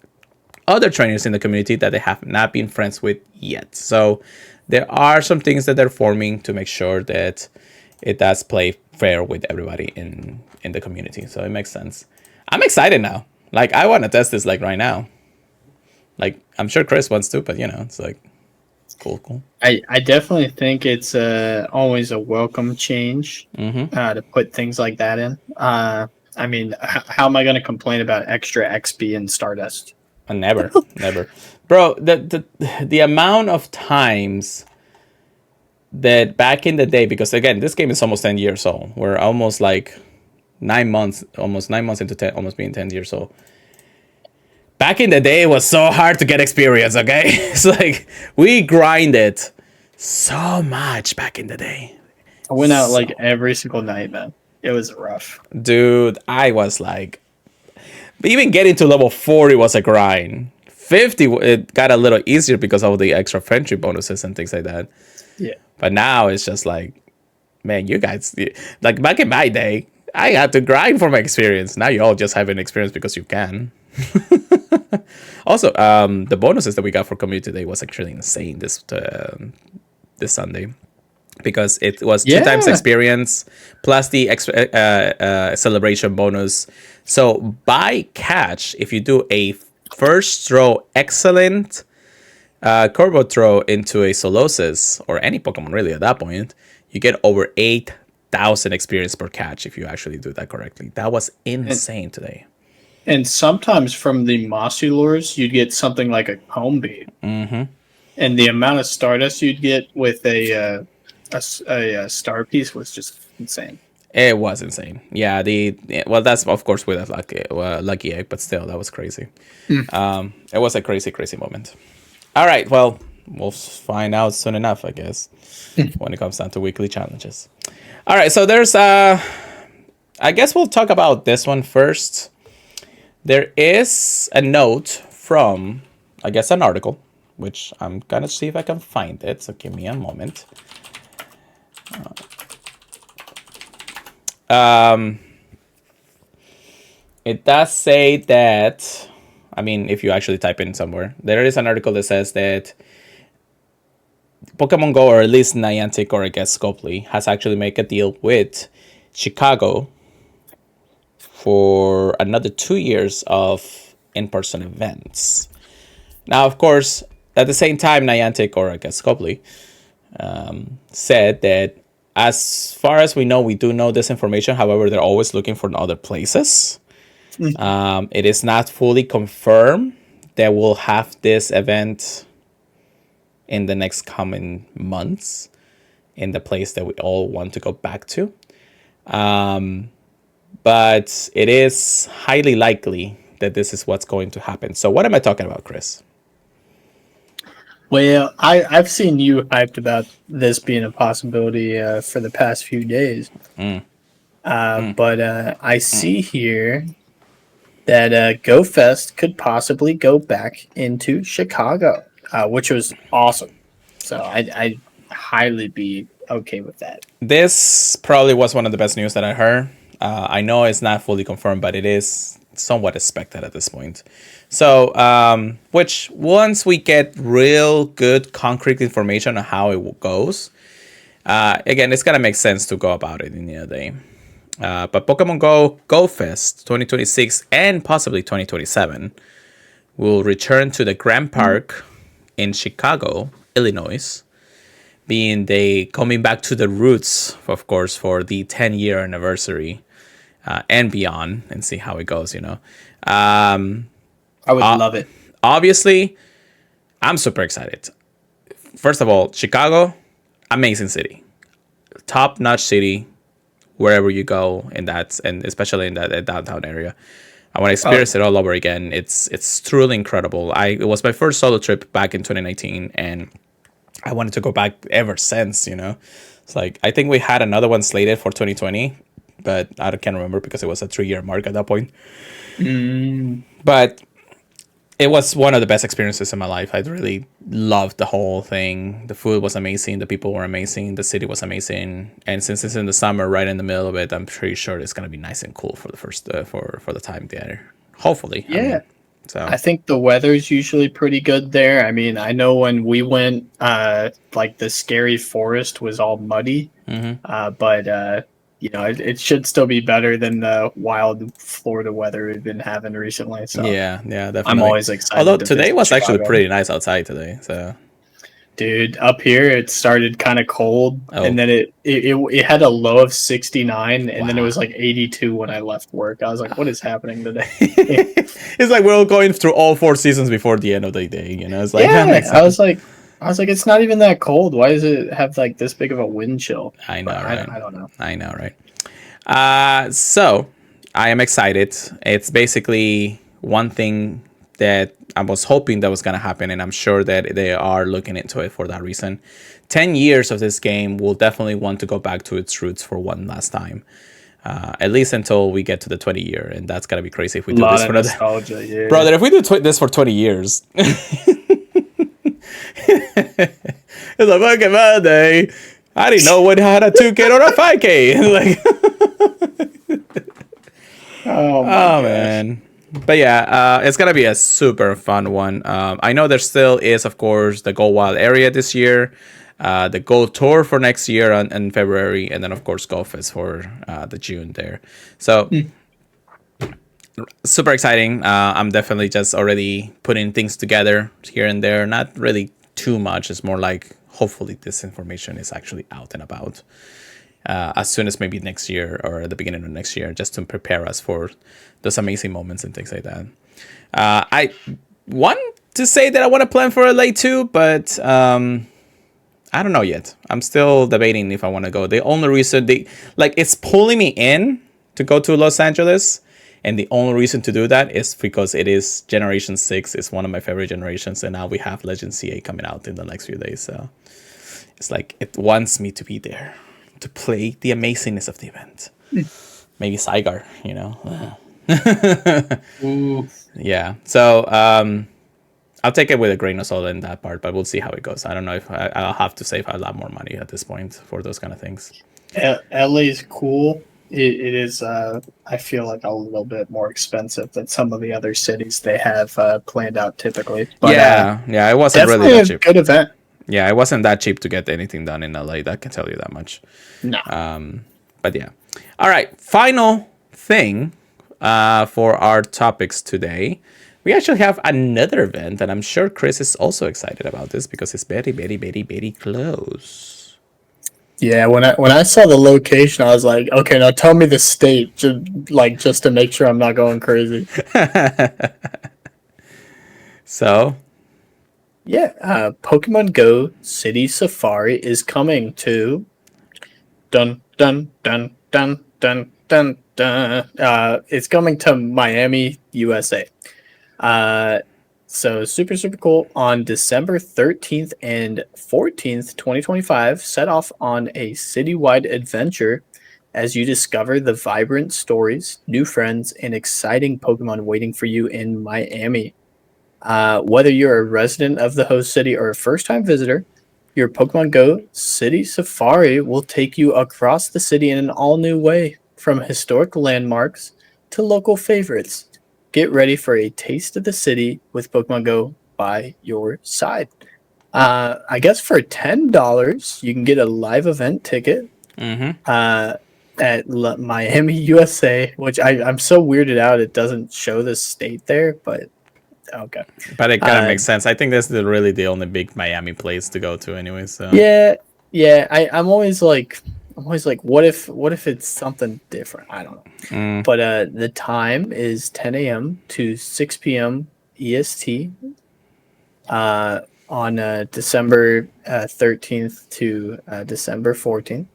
[SPEAKER 1] other trainers in the community that they have not been friends with yet. So there are some things that they're forming to make sure that it does play fair with everybody in the community. So it makes sense. I'm excited now. Like, I want to test this like right now. Like, I'm sure Chris wants to, but it's like cool.
[SPEAKER 2] I definitely think it's always a welcome change to put things like that in. I mean, how am I going to complain about extra XP and Stardust?
[SPEAKER 1] Never, bro. The amount of times that back in the day, because again, this game is almost 10 years old. We're almost like 9 months, almost 9 months into 10, almost being 10 years old. Back in the day, it was so hard to get experience, okay? It's like, we grinded so much back in the day.
[SPEAKER 2] I went out like every single night, man. It was rough.
[SPEAKER 1] Dude, I was like... Even getting to level 40 was a grind. 50, it got a little easier because of the extra friendship bonuses and things like that.
[SPEAKER 2] Yeah.
[SPEAKER 1] But now it's just like, man, you guys... Like, back in my day, I had to grind for my experience. Now you all just have an experience because you can. Also, the bonuses that we got for community day was actually insane this Sunday, because it was 2 times experience plus the extra celebration bonus. So by catch, if you do a first throw excellent Corbo throw into a Solosis or any Pokemon really at that point, you get over 8,000 experience per catch if you actually do that correctly. That was insane today.
[SPEAKER 2] And sometimes from the Mossy lures, you'd get something like a Comb Beat.
[SPEAKER 1] Mm-hmm.
[SPEAKER 2] And the amount of Stardust you'd get with a star piece was just insane.
[SPEAKER 1] It was insane. Yeah, well, that's of course with a lucky egg, but still, that was crazy. It was a crazy moment. All right, well, we'll find out soon enough, I guess, when it comes down to weekly challenges. All right, so there's I guess we'll talk about this one first. There is a note from, I guess, an article, which I'm gonna see if I can find it. So give me a moment. It does say that, I mean, if you actually type in somewhere, there is an article that says that Pokemon GO, or at least Niantic, or I guess Scopely, has actually made a deal with Chicago for another 2 years of in-person events. Now, of course, at the same time, Niantic, or I guess Scopely, said that as far as we know, we do know this information. However, they're always looking for other places. It is not fully confirmed that we'll have this event in the next coming months in the place that we all want to go back to. But it is highly likely that this is what's going to happen. So what am I talking about, Chris?
[SPEAKER 2] Well, I've seen you hyped about this being a possibility for the past few days. But I see here that GoFest could possibly go back into Chicago, which was awesome. So I'd highly be okay with that.
[SPEAKER 1] This probably was one of the best news that I heard. I know it's not fully confirmed, but it is somewhat expected at this point. So, which once we get real good concrete information on how it goes, again, it's gonna make sense to go about it in the day. But Pokemon Go Fest 2026 and possibly 2027 will return to the Grand Park in Chicago, Illinois, being they coming back to the roots, of course, for the 10-year anniversary and beyond, and see how it goes.
[SPEAKER 2] I would love it.
[SPEAKER 1] Obviously, I'm super excited. First of all, Chicago, amazing city, top-notch city. Wherever you go in that, and especially in that downtown area, I want to experience it all over again. It's truly incredible. It was my first solo trip back in 2019, and I wanted to go back ever since. It's like I think we had another one slated for 2020, but I can't remember because it was a 3-year mark at that point. But it was one of the best experiences in my life. I really loved the whole thing. The food was amazing. The people were amazing. The city was amazing. And since it's in the summer, right in the middle of it, I'm pretty sure it's gonna be nice and cool for the first for the time there. Hopefully,
[SPEAKER 2] Yeah.
[SPEAKER 1] So
[SPEAKER 2] I think the weather's usually pretty good there. I mean, I know when we went, like the scary forest was all muddy, but it should still be better than the wild Florida weather we've been having recently. So
[SPEAKER 1] yeah, definitely.
[SPEAKER 2] I'm always excited.
[SPEAKER 1] Although
[SPEAKER 2] to
[SPEAKER 1] today
[SPEAKER 2] visit
[SPEAKER 1] was actually
[SPEAKER 2] Chicago.
[SPEAKER 1] pretty nice outside today. So
[SPEAKER 2] Dude, up here it started kind of cold, and then it had a low of 69, and then it
[SPEAKER 1] Wow.
[SPEAKER 2] was like 82 when I left work. I was like, "What is happening today?"
[SPEAKER 1] It's like we're all going through all 4 seasons before the end of the day. It's like
[SPEAKER 2] Yeah,
[SPEAKER 1] that makes
[SPEAKER 2] I
[SPEAKER 1] sense.
[SPEAKER 2] was like, it's not even that cold. Why does it have like this big of a wind chill?
[SPEAKER 1] I know,
[SPEAKER 2] But
[SPEAKER 1] right?
[SPEAKER 2] I don't know.
[SPEAKER 1] I know, right? So I am excited. It's basically one thing that I was hoping that was going to happen, and I'm sure that they are looking into it for that reason. 10 years of this game will definitely want to go back to its roots for one last time. At least until we get to the 20 year, and that's gonna be crazy if we do this for another.
[SPEAKER 2] Nostalgia, yeah.
[SPEAKER 1] Brother, if we do this for 20 years, it's a fucking Monday. I didn't know what had a 2K or a 5K. Like,
[SPEAKER 2] Oh
[SPEAKER 1] man. But yeah, it's gonna be a super fun one. I know there still is, of course, the Go Wild area this year, the Go Tour for next year in February, and then of course Go Fest for the June there. So super exciting. I'm definitely just already putting things together here and there. Not really too much. It's more like hopefully this information is actually out and about as soon as maybe next year or at the beginning of next year, just to prepare us for those amazing moments and things like that. I want to say that I want to plan for LA too, but I don't know yet. I'm still debating if I want to go. The only reason it's pulling me in to go to Los Angeles, and the only reason to do that is because it is Generation 6. It's one of my favorite generations, and now we have Legend CA coming out in the next few days. So it's like it wants me to be there to play the amazingness of the event. Maybe Saigar,
[SPEAKER 2] Ooh.
[SPEAKER 1] Yeah. So I'll take it with a grain of salt in that part, but we'll see how it goes. I don't know if I'll have to save a lot more money at this point for those kind of things.
[SPEAKER 2] LA's cool. It is. I feel like a little bit more expensive than some of the other cities they have planned out typically. But,
[SPEAKER 1] it wasn't really
[SPEAKER 2] definitely
[SPEAKER 1] that
[SPEAKER 2] a
[SPEAKER 1] cheap.
[SPEAKER 2] good event.
[SPEAKER 1] Yeah, it wasn't that cheap to get anything done in LA. That can tell you that much.
[SPEAKER 2] No.
[SPEAKER 1] But yeah. All right. Final thing for our topics today. We actually have another event, and I'm sure Chris is also excited about this because it's very, very, very, very close.
[SPEAKER 2] Yeah, when I saw the location, I was like, okay, now tell me the state, just to make sure I'm not going crazy.
[SPEAKER 1] So,
[SPEAKER 2] Pokemon Go City Safari is coming to dun dun dun dun dun dun dun. It's coming to Miami, USA. Uh, so super cool. On December 13th and 14th, 2025, set off on a citywide adventure as you discover the vibrant stories, new friends, and exciting Pokemon waiting for you in Miami. Whether you're a resident of the host city or a first time visitor, your Pokemon Go City Safari will take you across the city in an all new way, from historic landmarks to local favorites. Get ready for a taste of the city with Pokemon Go by your side. I guess for $10, you can get a live event ticket
[SPEAKER 1] Mm-hmm.
[SPEAKER 2] uh, at Miami, USA, which I'm so weirded out it doesn't show the state there, but okay.
[SPEAKER 1] But it kind of
[SPEAKER 2] Uh,
[SPEAKER 1] makes sense. I think that's really the only big Miami place to go to anyway. So
[SPEAKER 2] yeah, yeah. I'm always like, what if it's something different? I don't know.
[SPEAKER 1] mm,
[SPEAKER 2] But the time is 10 a.m. to 6 p.m. EST on December 13th to December 14th.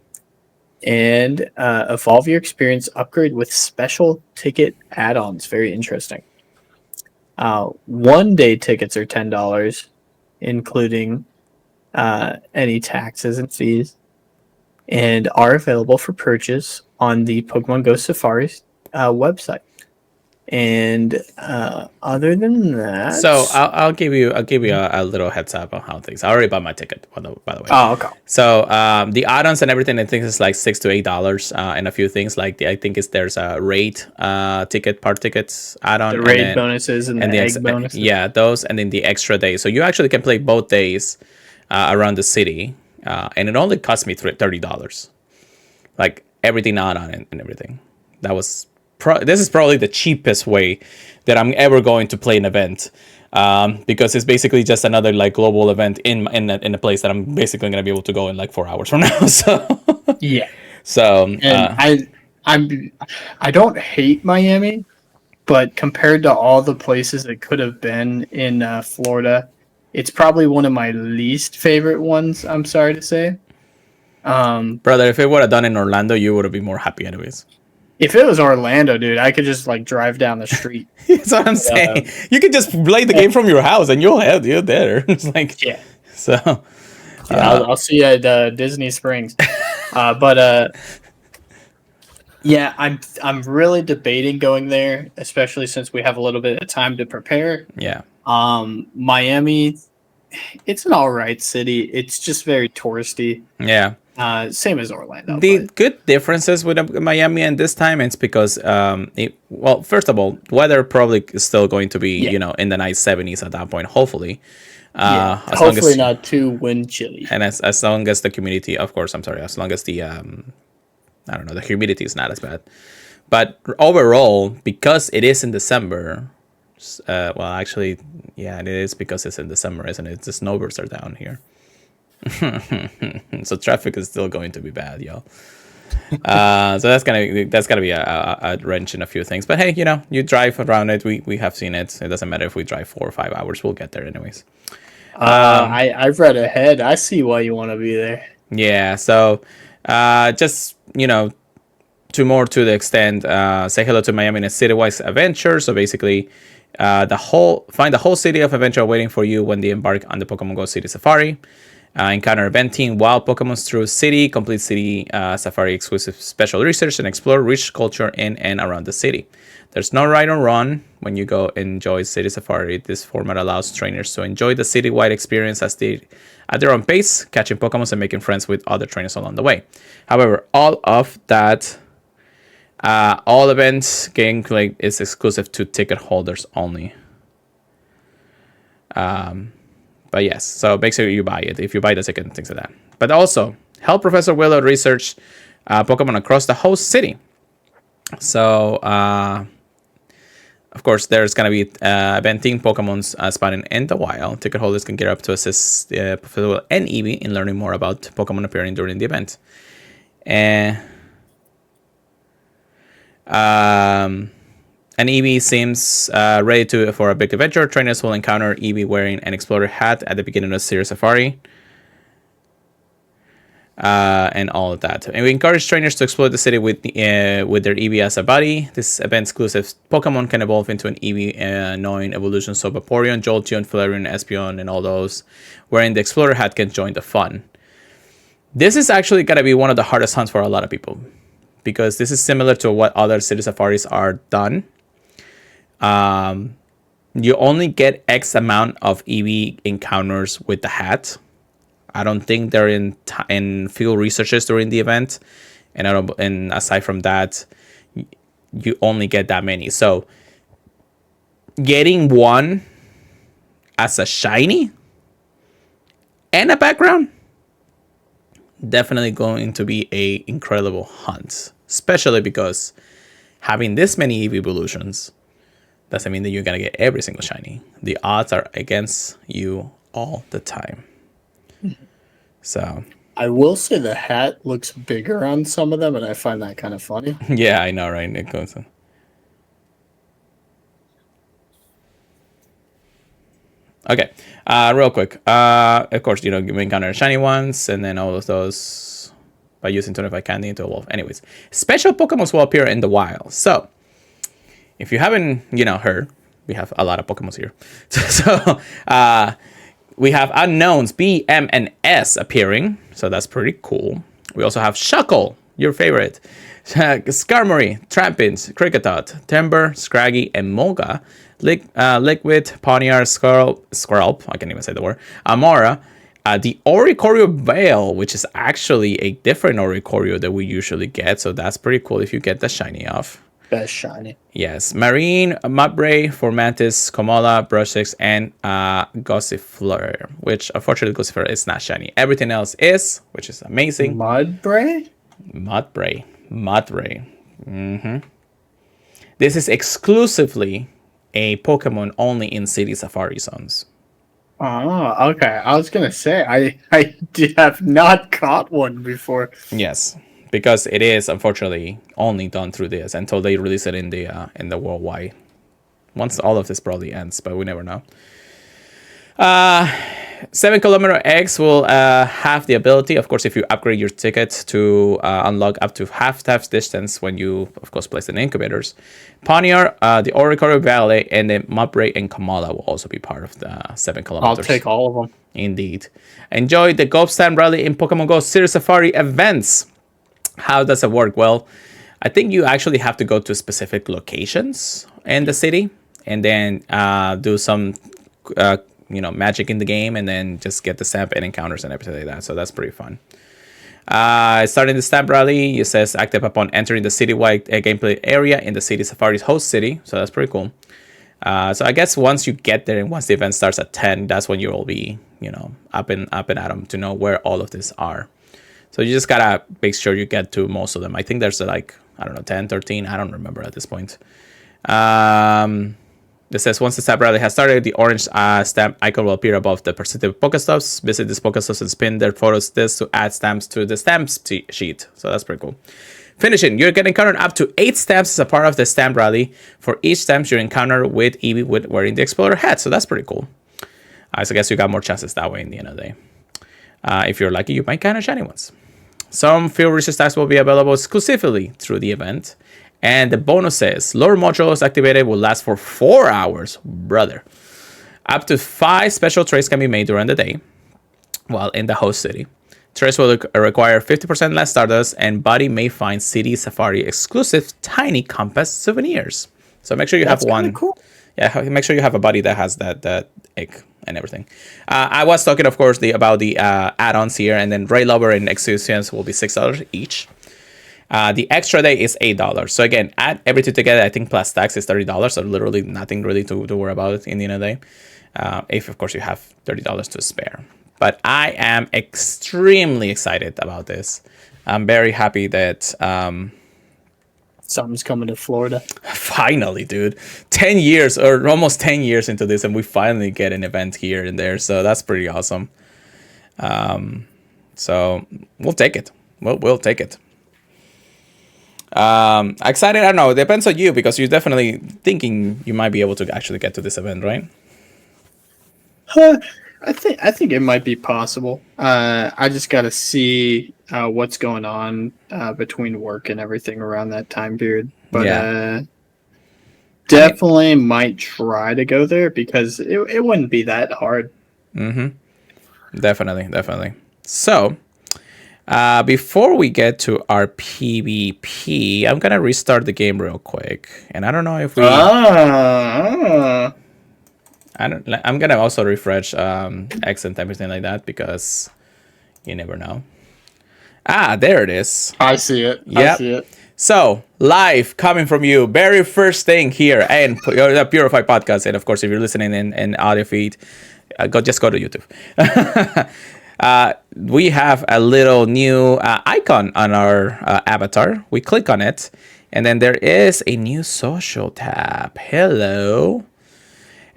[SPEAKER 2] And evolve your experience, upgrade with special ticket add-ons. Very interesting. 1 day tickets are $10, including any taxes and fees, and are available for purchase on the Pokemon Go Safari website. And other than that,
[SPEAKER 1] so I'll give you a little heads up on how things. I already bought my ticket by the way.
[SPEAKER 2] oh, okay.
[SPEAKER 1] So the add-ons and everything, I think is like $6 to $8, and a few things like I think there's a rate ticket, part tickets add-on,
[SPEAKER 2] The
[SPEAKER 1] and
[SPEAKER 2] raid
[SPEAKER 1] then
[SPEAKER 2] bonuses and the egg bonuses.
[SPEAKER 1] yeah, those, and then the extra day. So you actually can play both days around the city, and it only cost me $30, like everything add-on and everything. That was this is probably the cheapest way that I'm ever going to play an event. Because it's basically just another like global event in a place that I'm basically going to be able to go in like 4 hours from now.
[SPEAKER 2] Yeah,
[SPEAKER 1] So
[SPEAKER 2] and I don't hate Miami, but compared to all the places it could have been in Florida, it's probably one of my least favorite ones. I'm sorry to say.
[SPEAKER 1] brother, if it would have done in Orlando, you would have been more happy anyways.
[SPEAKER 2] If it was Orlando, dude, I could just like drive down the street.
[SPEAKER 1] That's what I'm saying. You could just play the game from your house and you're there. It's like
[SPEAKER 2] Yeah,
[SPEAKER 1] so.
[SPEAKER 2] yeah. I'll see you at Disney Springs. But yeah, I'm really debating going there, especially since we have a little bit of time to prepare.
[SPEAKER 1] Yeah.
[SPEAKER 2] Miami, it's an all right city. It's just very touristy.
[SPEAKER 1] Yeah.
[SPEAKER 2] Same as Orlando.
[SPEAKER 1] The
[SPEAKER 2] But
[SPEAKER 1] good differences with Miami and this time, it's because well, first of all, weather probably is still going to be
[SPEAKER 2] Yeah.
[SPEAKER 1] in the nice 70s at that point, hopefully.
[SPEAKER 2] yeah,
[SPEAKER 1] As long
[SPEAKER 2] hopefully
[SPEAKER 1] as
[SPEAKER 2] not too wind chilly.
[SPEAKER 1] and as long as the community, of course, I'm sorry, as long as the I don't know, the humidity is not as bad. But overall, because it is in December, well, actually, yeah, it is because it's in December, isn't it? The snowbirds are down here. So traffic is still going to be bad, y'all. So that's gonna be a wrench in a few things. But hey, you drive around it. We have seen it. It doesn't matter if we drive 4 or 5 hours. We'll get there anyways.
[SPEAKER 2] I've read ahead. I see why you want to be there.
[SPEAKER 1] Yeah. So just to the extent, say hello to Miami in a citywide adventure. So basically, find the whole city of adventure waiting for you when they embark on the Pokemon Go City Safari. Encounter eventing wild Pokemon through city, complete city safari exclusive special research, and explore rich culture in and around the city. There's no ride or run when you go enjoy City Safari. This format allows trainers to enjoy the citywide experience at their own pace, catching Pokemon and making friends with other trainers along the way. However, all events gameplay is exclusive to ticket holders only. But yes, so make sure you buy it if you buy the ticket and things like that. But also, help Professor Willow research Pokemon across the whole city. So, of course, there's going to be eventing Pokemon spawning in the wild. Ticket holders can get up to assist Professor Willow and Eevee in learning more about Pokemon appearing during the event. And An Eevee seems ready for a big adventure. Trainers will encounter Eevee wearing an explorer hat at the beginning of the series Safari. And all of that. And we encourage trainers to explore the city with their Eevee as a buddy. This event-exclusive Pokemon can evolve into an Eevee, knowing evolutions of Vaporeon, Jolteon, Flareon, Espeon, and all those. Wearing the Explorer hat can join the fun. This is actually going to be one of the hardest hunts for a lot of people, because this is similar to what other city safaris are done. You only get X amount of Eevee encounters with the hat. I don't think they're in field researches during the event, and aside from that, you only get that many. So getting one as a shiny and a background, definitely going to be a incredible hunt, especially because having this many Eevee evolutions doesn't mean that you're gonna get every single shiny. The odds are against you all the time. So
[SPEAKER 2] I will say the hat looks bigger on some of them, and I find that kind of funny.
[SPEAKER 1] yeah, I know, right? It goes. Okay, real quick. Of course, you encounter shiny ones, and then all of those by using 25 candy to evolve. Anyways, special Pokemon will appear in the wild. So, if you haven't, heard, we have a lot of Pokemon here. So, we have unknowns B, M, and S appearing. So that's pretty cool. We also have Shuckle, your favorite, Skarmory, Trampins, Kricketot, Timber, Scraggy, and Molga. Liquid, Poniard, Squirrel, I can't even say the word, Amora, the Oricorio Veil, which is actually a different Oricorio that we usually get, so that's pretty cool if you get the shiny off.
[SPEAKER 2] Best shiny.
[SPEAKER 1] Yes, Marine, Mudbray, Formantis, Komola, Brushix, and Gossifleur, which unfortunately Gossifleur is not shiny. Everything else is, which is amazing.
[SPEAKER 2] Mudbray?
[SPEAKER 1] Mudbray. This is exclusively a Pokemon only in city safari zones.
[SPEAKER 2] Oh, okay. I was gonna say I have not caught one before.
[SPEAKER 1] Yes, because it is unfortunately only done through this until they release it in the worldwide. Once all of this probably ends, but we never know. 7-kilometer eggs will have the ability, of course, if you upgrade your ticket to unlock up to half distance when you, of course, place in incubators. Poniard, the Oricorio Valley, and then Mudbray and Kamala will also be part of the 7 kilometers.
[SPEAKER 2] I'll take all of them.
[SPEAKER 1] Indeed. Enjoy the Golf Stand Rally in Pokemon GO Series Safari events. How does it work? Well, I think you actually have to go to specific locations in the city and then do some magic in the game, and then just get the stamp and encounters and everything like that. So that's pretty fun. Starting the stamp rally, it says active upon entering the citywide gameplay area in the city safari's host city. So that's pretty cool. So I guess once you get there and once the event starts at 10, that's when you will be, up and at them to know where all of these are. So you just gotta make sure you get to most of them. I think there's 10, 13. I don't remember at this point. It says once the stamp rally has started, the orange stamp icon will appear above the percentage Pokestops. Visit these Pokestops and spin their photos to add stamps to the stamps sheet. So that's pretty cool. Finishing, you're getting encountered up to 8 stamps as a part of the stamp rally. For each stamp you encounter with Eevee wearing the Explorer hat. So that's pretty cool. So I guess you got more chances that way in the end of the day. If you're lucky, you might encounter shiny ones. Some field research stacks will be available exclusively through the event. And the bonus says, lure modules activated will last for 4 hours, brother. Up to 5 special trades can be made during the day while in the host city. Trades will require 50% less stardust, and Buddy may find City Safari exclusive tiny compass souvenirs. So make sure you have one. Cool. Yeah, make sure you have a buddy that has that egg and everything. I was talking, of course, about the add-ons here, and then Ray Lover and Exusions will be $6 each. The extra day is $8. So again, add everything together. I think plus tax is $30. So literally nothing really to worry about in the end of the day. If of course you have $30 to spare. But I am extremely excited about this. I'm very happy that
[SPEAKER 2] something's coming to Florida.
[SPEAKER 1] Finally, dude. 10 years or almost 10 years into this, and we finally get an event here and there. So that's pretty awesome. So we'll take it. We'll take it. Excited? I don't know. It depends on you because you're definitely thinking you might be able to actually get to this event, right?
[SPEAKER 2] Huh, I think it might be possible. I just got to see what's going on between work and everything around that time period. But
[SPEAKER 1] Yeah. I mean,
[SPEAKER 2] definitely might try to go there because it wouldn't be that hard.
[SPEAKER 1] definitely, definitely. So, before we get to our PvP, I'm gonna restart the game real quick, and I don't know if we.
[SPEAKER 2] Ah,
[SPEAKER 1] I don't. I'm gonna also refresh X and everything like that because you never know. Ah, there it is.
[SPEAKER 2] I see it. I
[SPEAKER 1] Yep.
[SPEAKER 2] see it.
[SPEAKER 1] So, live coming from you, very first thing here, and the Purified podcast. And of course, if you're listening in audio feed, just go to YouTube. We have a little new icon on our avatar. We click on it, and then there is a new social tab. Hello.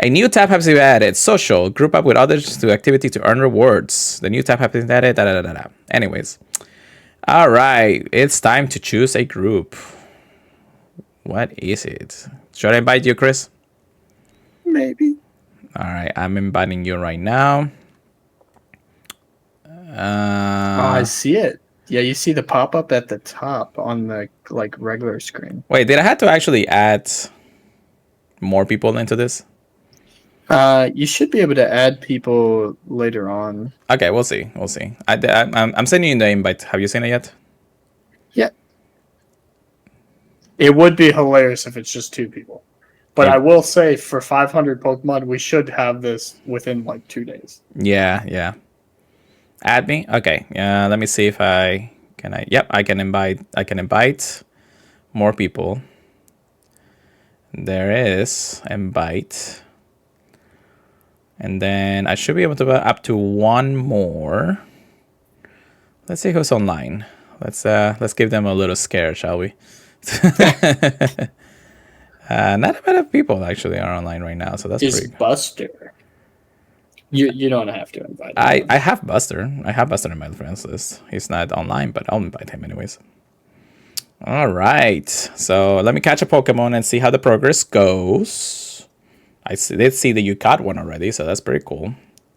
[SPEAKER 1] A new tab has been added. Social. Group up with others to activity to earn rewards. The new tab has been added. Da, da, da, da. Anyways. All right. It's time to choose a group. What is it? Should I invite you, Chris?
[SPEAKER 2] Maybe.
[SPEAKER 1] All right. I'm inviting you right now.
[SPEAKER 2] Oh, I see it. Yeah, you see the pop up at the top on the regular screen.
[SPEAKER 1] Wait, did I have to actually add more people into this?
[SPEAKER 2] You should be able to add people later on.
[SPEAKER 1] Okay, we'll see. We'll see. I'm sending you the invite. Have you seen it yet?
[SPEAKER 2] Yeah, it would be hilarious if it's just two people. But
[SPEAKER 1] Okay.
[SPEAKER 2] I will say, for 500 Pokemon, we should have this within like 2 days.
[SPEAKER 1] Yeah, yeah. Add me. Okay. Yeah. Let me see if I can. Yep, I can invite. I can invite more people. There is invite, and then I should be able to go up to one more. Let's see who's online. Let's give them a little scare, shall we? Not a lot of people actually are online right now, so that's
[SPEAKER 2] Is
[SPEAKER 1] pretty.
[SPEAKER 2] Buster? You don't have to invite him.
[SPEAKER 1] I have Buster. I have Buster in my friends list. He's not online, but I'll invite him anyways. All right. So let me catch a Pokemon and see how the progress goes. Did see that you caught one already, so that's pretty cool.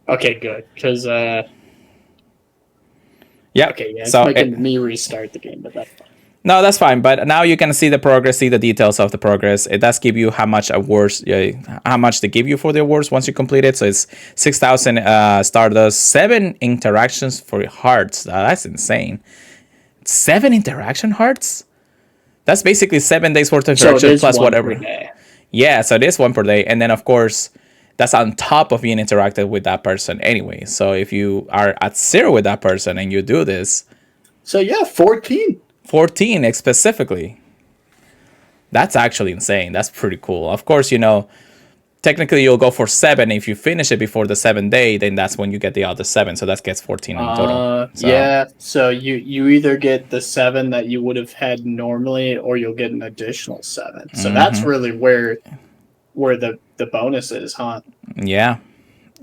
[SPEAKER 2] Okay, good. Because
[SPEAKER 1] Yeah.
[SPEAKER 2] okay, yeah, it's
[SPEAKER 1] So
[SPEAKER 2] making me restart the game, but that's fine.
[SPEAKER 1] no, that's fine. But now you can see the progress, see the details of the progress. It does give you how much awards, how much they give you for the awards once you complete it. So it's 6,000 Stardust, 7 interactions for hearts. That's insane. 7 interaction hearts. That's basically 7 days worth of
[SPEAKER 2] So it
[SPEAKER 1] interaction
[SPEAKER 2] is
[SPEAKER 1] plus
[SPEAKER 2] one
[SPEAKER 1] whatever.
[SPEAKER 2] per day.
[SPEAKER 1] Yeah, so it is 1 per day, and then of course that's on top of being interactive with that person anyway. So if you are at 0 with that person and you do this,
[SPEAKER 2] So yeah, 14.
[SPEAKER 1] 14 specifically. That's actually insane. That's pretty cool. Of course, technically you'll go for 7. If you finish it before the 7th day, then that's when you get the other 7. So that gets 14 in total. So,
[SPEAKER 2] Yeah. So you either get the 7 that you would have had normally, or you'll get an additional 7. So that's really where the bonus is, huh?
[SPEAKER 1] yeah.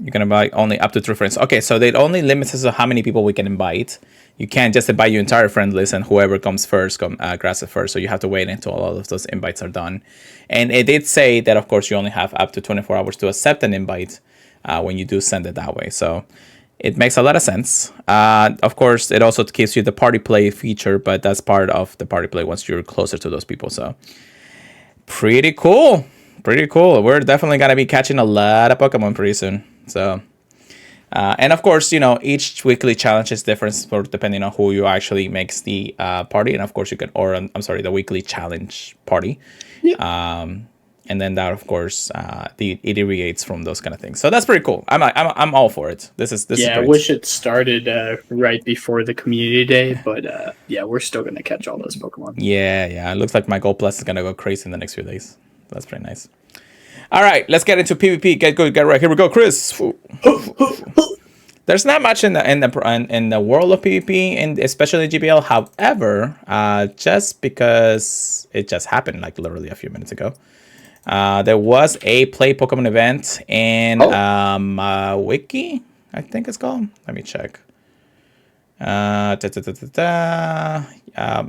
[SPEAKER 1] You can invite only up to 3 friends. Okay, so it only limits us to how many people we can invite. You can't just invite your entire friend list and whoever comes first grabs it first. So you have to wait until all of those invites are done. And it did say that, of course, you only have up to 24 hours to accept an invite when you do send it that way. So it makes a lot of sense. Of course, it also gives you the party play feature, but that's part of the party play once you're closer to those people. So pretty cool. Pretty cool. We're definitely going to be catching a lot of Pokemon pretty soon. So, and of course, each weekly challenge is different for depending on who you actually makes the party. And of course, you can, or I'm sorry, the weekly challenge party.
[SPEAKER 2] Yeah.
[SPEAKER 1] And then that, of course, it irrigates from those kind of things. So that's pretty cool. I'm all for it. This is
[SPEAKER 2] Yeah, I
[SPEAKER 1] great.
[SPEAKER 2] wish it started right before the community day, but yeah, we're still gonna catch all those Pokemon.
[SPEAKER 1] Yeah. It looks like my GoPass is gonna go crazy in the next few days. That's pretty nice. All right, let's get into PvP. Get good, get right. Here we go, Chris. There's not much in the world of PvP, and especially GBL. However, just because it just happened like literally a few minutes ago, there was a Play Pokemon event in Wiki, I think it's called. Let me check.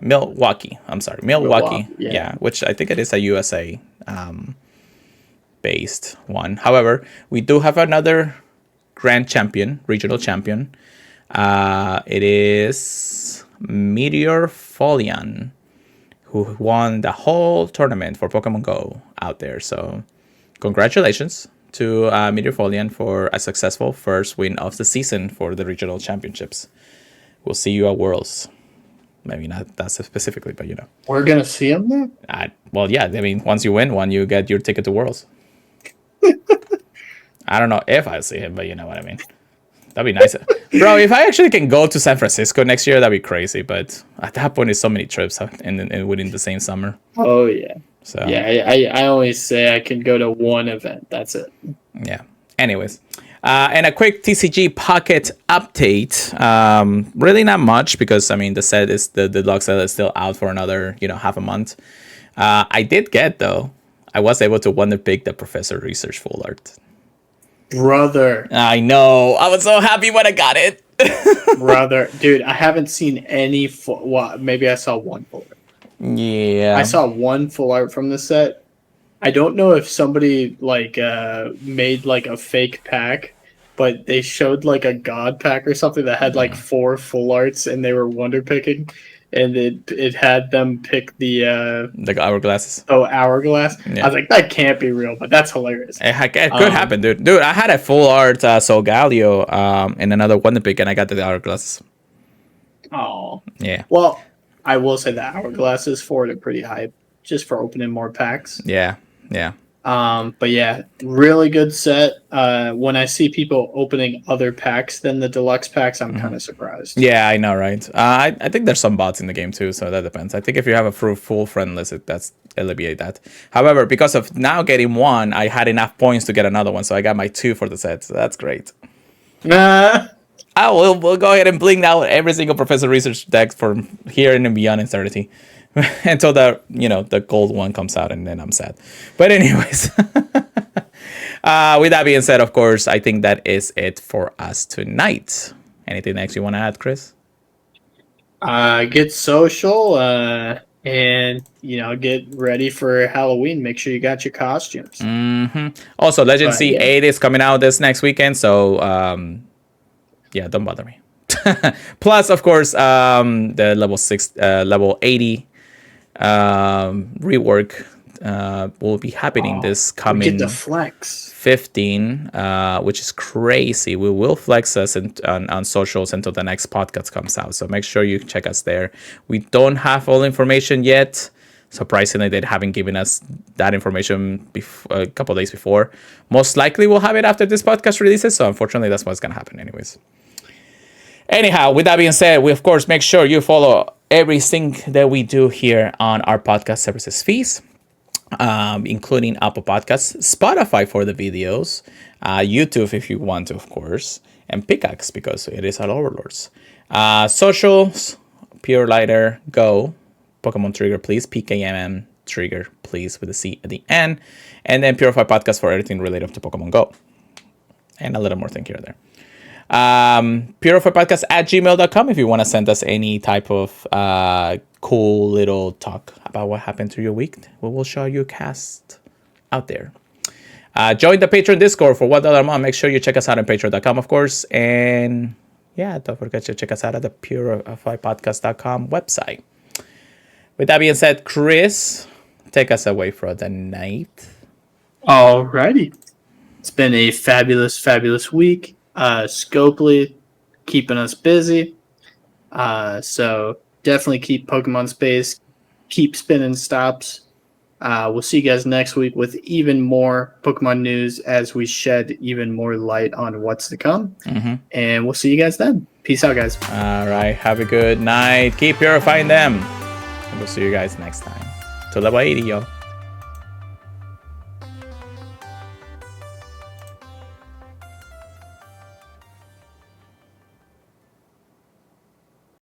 [SPEAKER 1] Milwaukee. I'm sorry, Milwaukee.
[SPEAKER 2] Milwaukee, yeah.
[SPEAKER 1] Yeah, which I think it is a USA based one. However, we do have another grand champion, regional champion. It is Meteor Folian, who won the whole tournament for Pokemon Go out there. So, congratulations to Meteor Folian for a successful first win of the season for the regional championships. We'll see you at Worlds. Maybe not that specifically, but you know.
[SPEAKER 2] We're gonna see him there.
[SPEAKER 1] Well, yeah. I mean, once you win one, you get your ticket to Worlds. I don't know if I'll see him, but you know what I mean. That'd be nice, bro. If I actually can go to San Francisco next year, that'd be crazy. But at that point, it's so many trips and within the same summer.
[SPEAKER 2] Oh yeah.
[SPEAKER 1] So
[SPEAKER 2] yeah, I always say I can go to one event. That's it.
[SPEAKER 1] Yeah. Anyways, and a quick TCG Pocket update. Really not much because I mean the set is the deluxe set is still out for another half a month. I did get though. I was able to wonder pick the Professor Research full art.
[SPEAKER 2] Brother.
[SPEAKER 1] I know. I was so happy when I got it.
[SPEAKER 2] Brother. Dude, I haven't seen any maybe I saw one full art.
[SPEAKER 1] Yeah.
[SPEAKER 2] I saw one full art from the set. I don't know if somebody made like a fake pack, but they showed like a god pack or something that had like 4 full arts and they were wonder picking. And it had them pick the
[SPEAKER 1] hourglasses.
[SPEAKER 2] Oh, hourglass. Yeah. I was like, that can't be real, but that's hilarious.
[SPEAKER 1] It could happen, dude. Dude, I had a full art Solgaleo and another wonder pick, and I got the hourglasses.
[SPEAKER 2] Oh.
[SPEAKER 1] Yeah.
[SPEAKER 2] Well, I will say the hourglasses for it are pretty hype, just for opening more packs.
[SPEAKER 1] Yeah. Yeah.
[SPEAKER 2] But yeah, really good set. When I see people opening other packs than the deluxe packs, I'm kind of surprised.
[SPEAKER 1] Yeah, I know, right? I think there's some bots in the game too, so that depends. I think if you have a full friend list, that's alleviate that. However, because of now getting one, I had enough points to get another one, so I got my 2 for the set. So that's great. We'll go ahead and blink out every single Professor Research deck from here and beyond eternity. Until the gold one comes out, and then I'm sad. But anyways, with that being said, of course, I think that is it for us tonight. Anything else you want to add, Chris?
[SPEAKER 2] Get social, and get ready for Halloween. Make sure you got your costumes.
[SPEAKER 1] Mm-hmm. Also, Legend C8 is coming out this next weekend, so yeah, don't bother me. Plus, of course, the level 80 rework will be happening this coming
[SPEAKER 2] the flex
[SPEAKER 1] 15, which is crazy. We will flex us on socials until the next podcast comes out, so make sure you check us there. We don't have all information yet. Surprisingly, they haven't given us that information a couple days before. Most likely we'll have it after this podcast releases, so unfortunately that's what's gonna happen anyways. Anyhow, with that being said, we of course make sure you follow everything that we do here on our podcast services fees, including Apple Podcasts, Spotify for the videos, YouTube if you want to, of course, and Pickaxe because it is our overlords. Socials, Pure Lighter, Go, Pokemon Trigger, please, PKMM Trigger, please, with a C at the end, and then Purified Podcast for everything related to Pokemon Go, and a little more thing here or there. purifiedpodcast@gmail.com if you want to send us any type of cool little talk about what happened to your week. We will show you a cast out there. Join the Patreon Discord for $1 a month. Make sure you check us out on patreon.com, of course. And yeah, don't forget to check us out at the purifiedpodcast.com website. With that being said, Chris, take us away for the night.
[SPEAKER 2] Alrighty. It's been a fabulous, fabulous week. Scopely keeping us busy. So definitely keep Pokemon Space. Keep spinning stops. We'll see you guys next week with even more Pokemon news as we shed even more light on what's to come. Mm-hmm. And we'll see you guys then. Peace out, guys.
[SPEAKER 1] All right. Have a good night. Keep purifying them. And we'll see you guys next time. To level 80, y'all.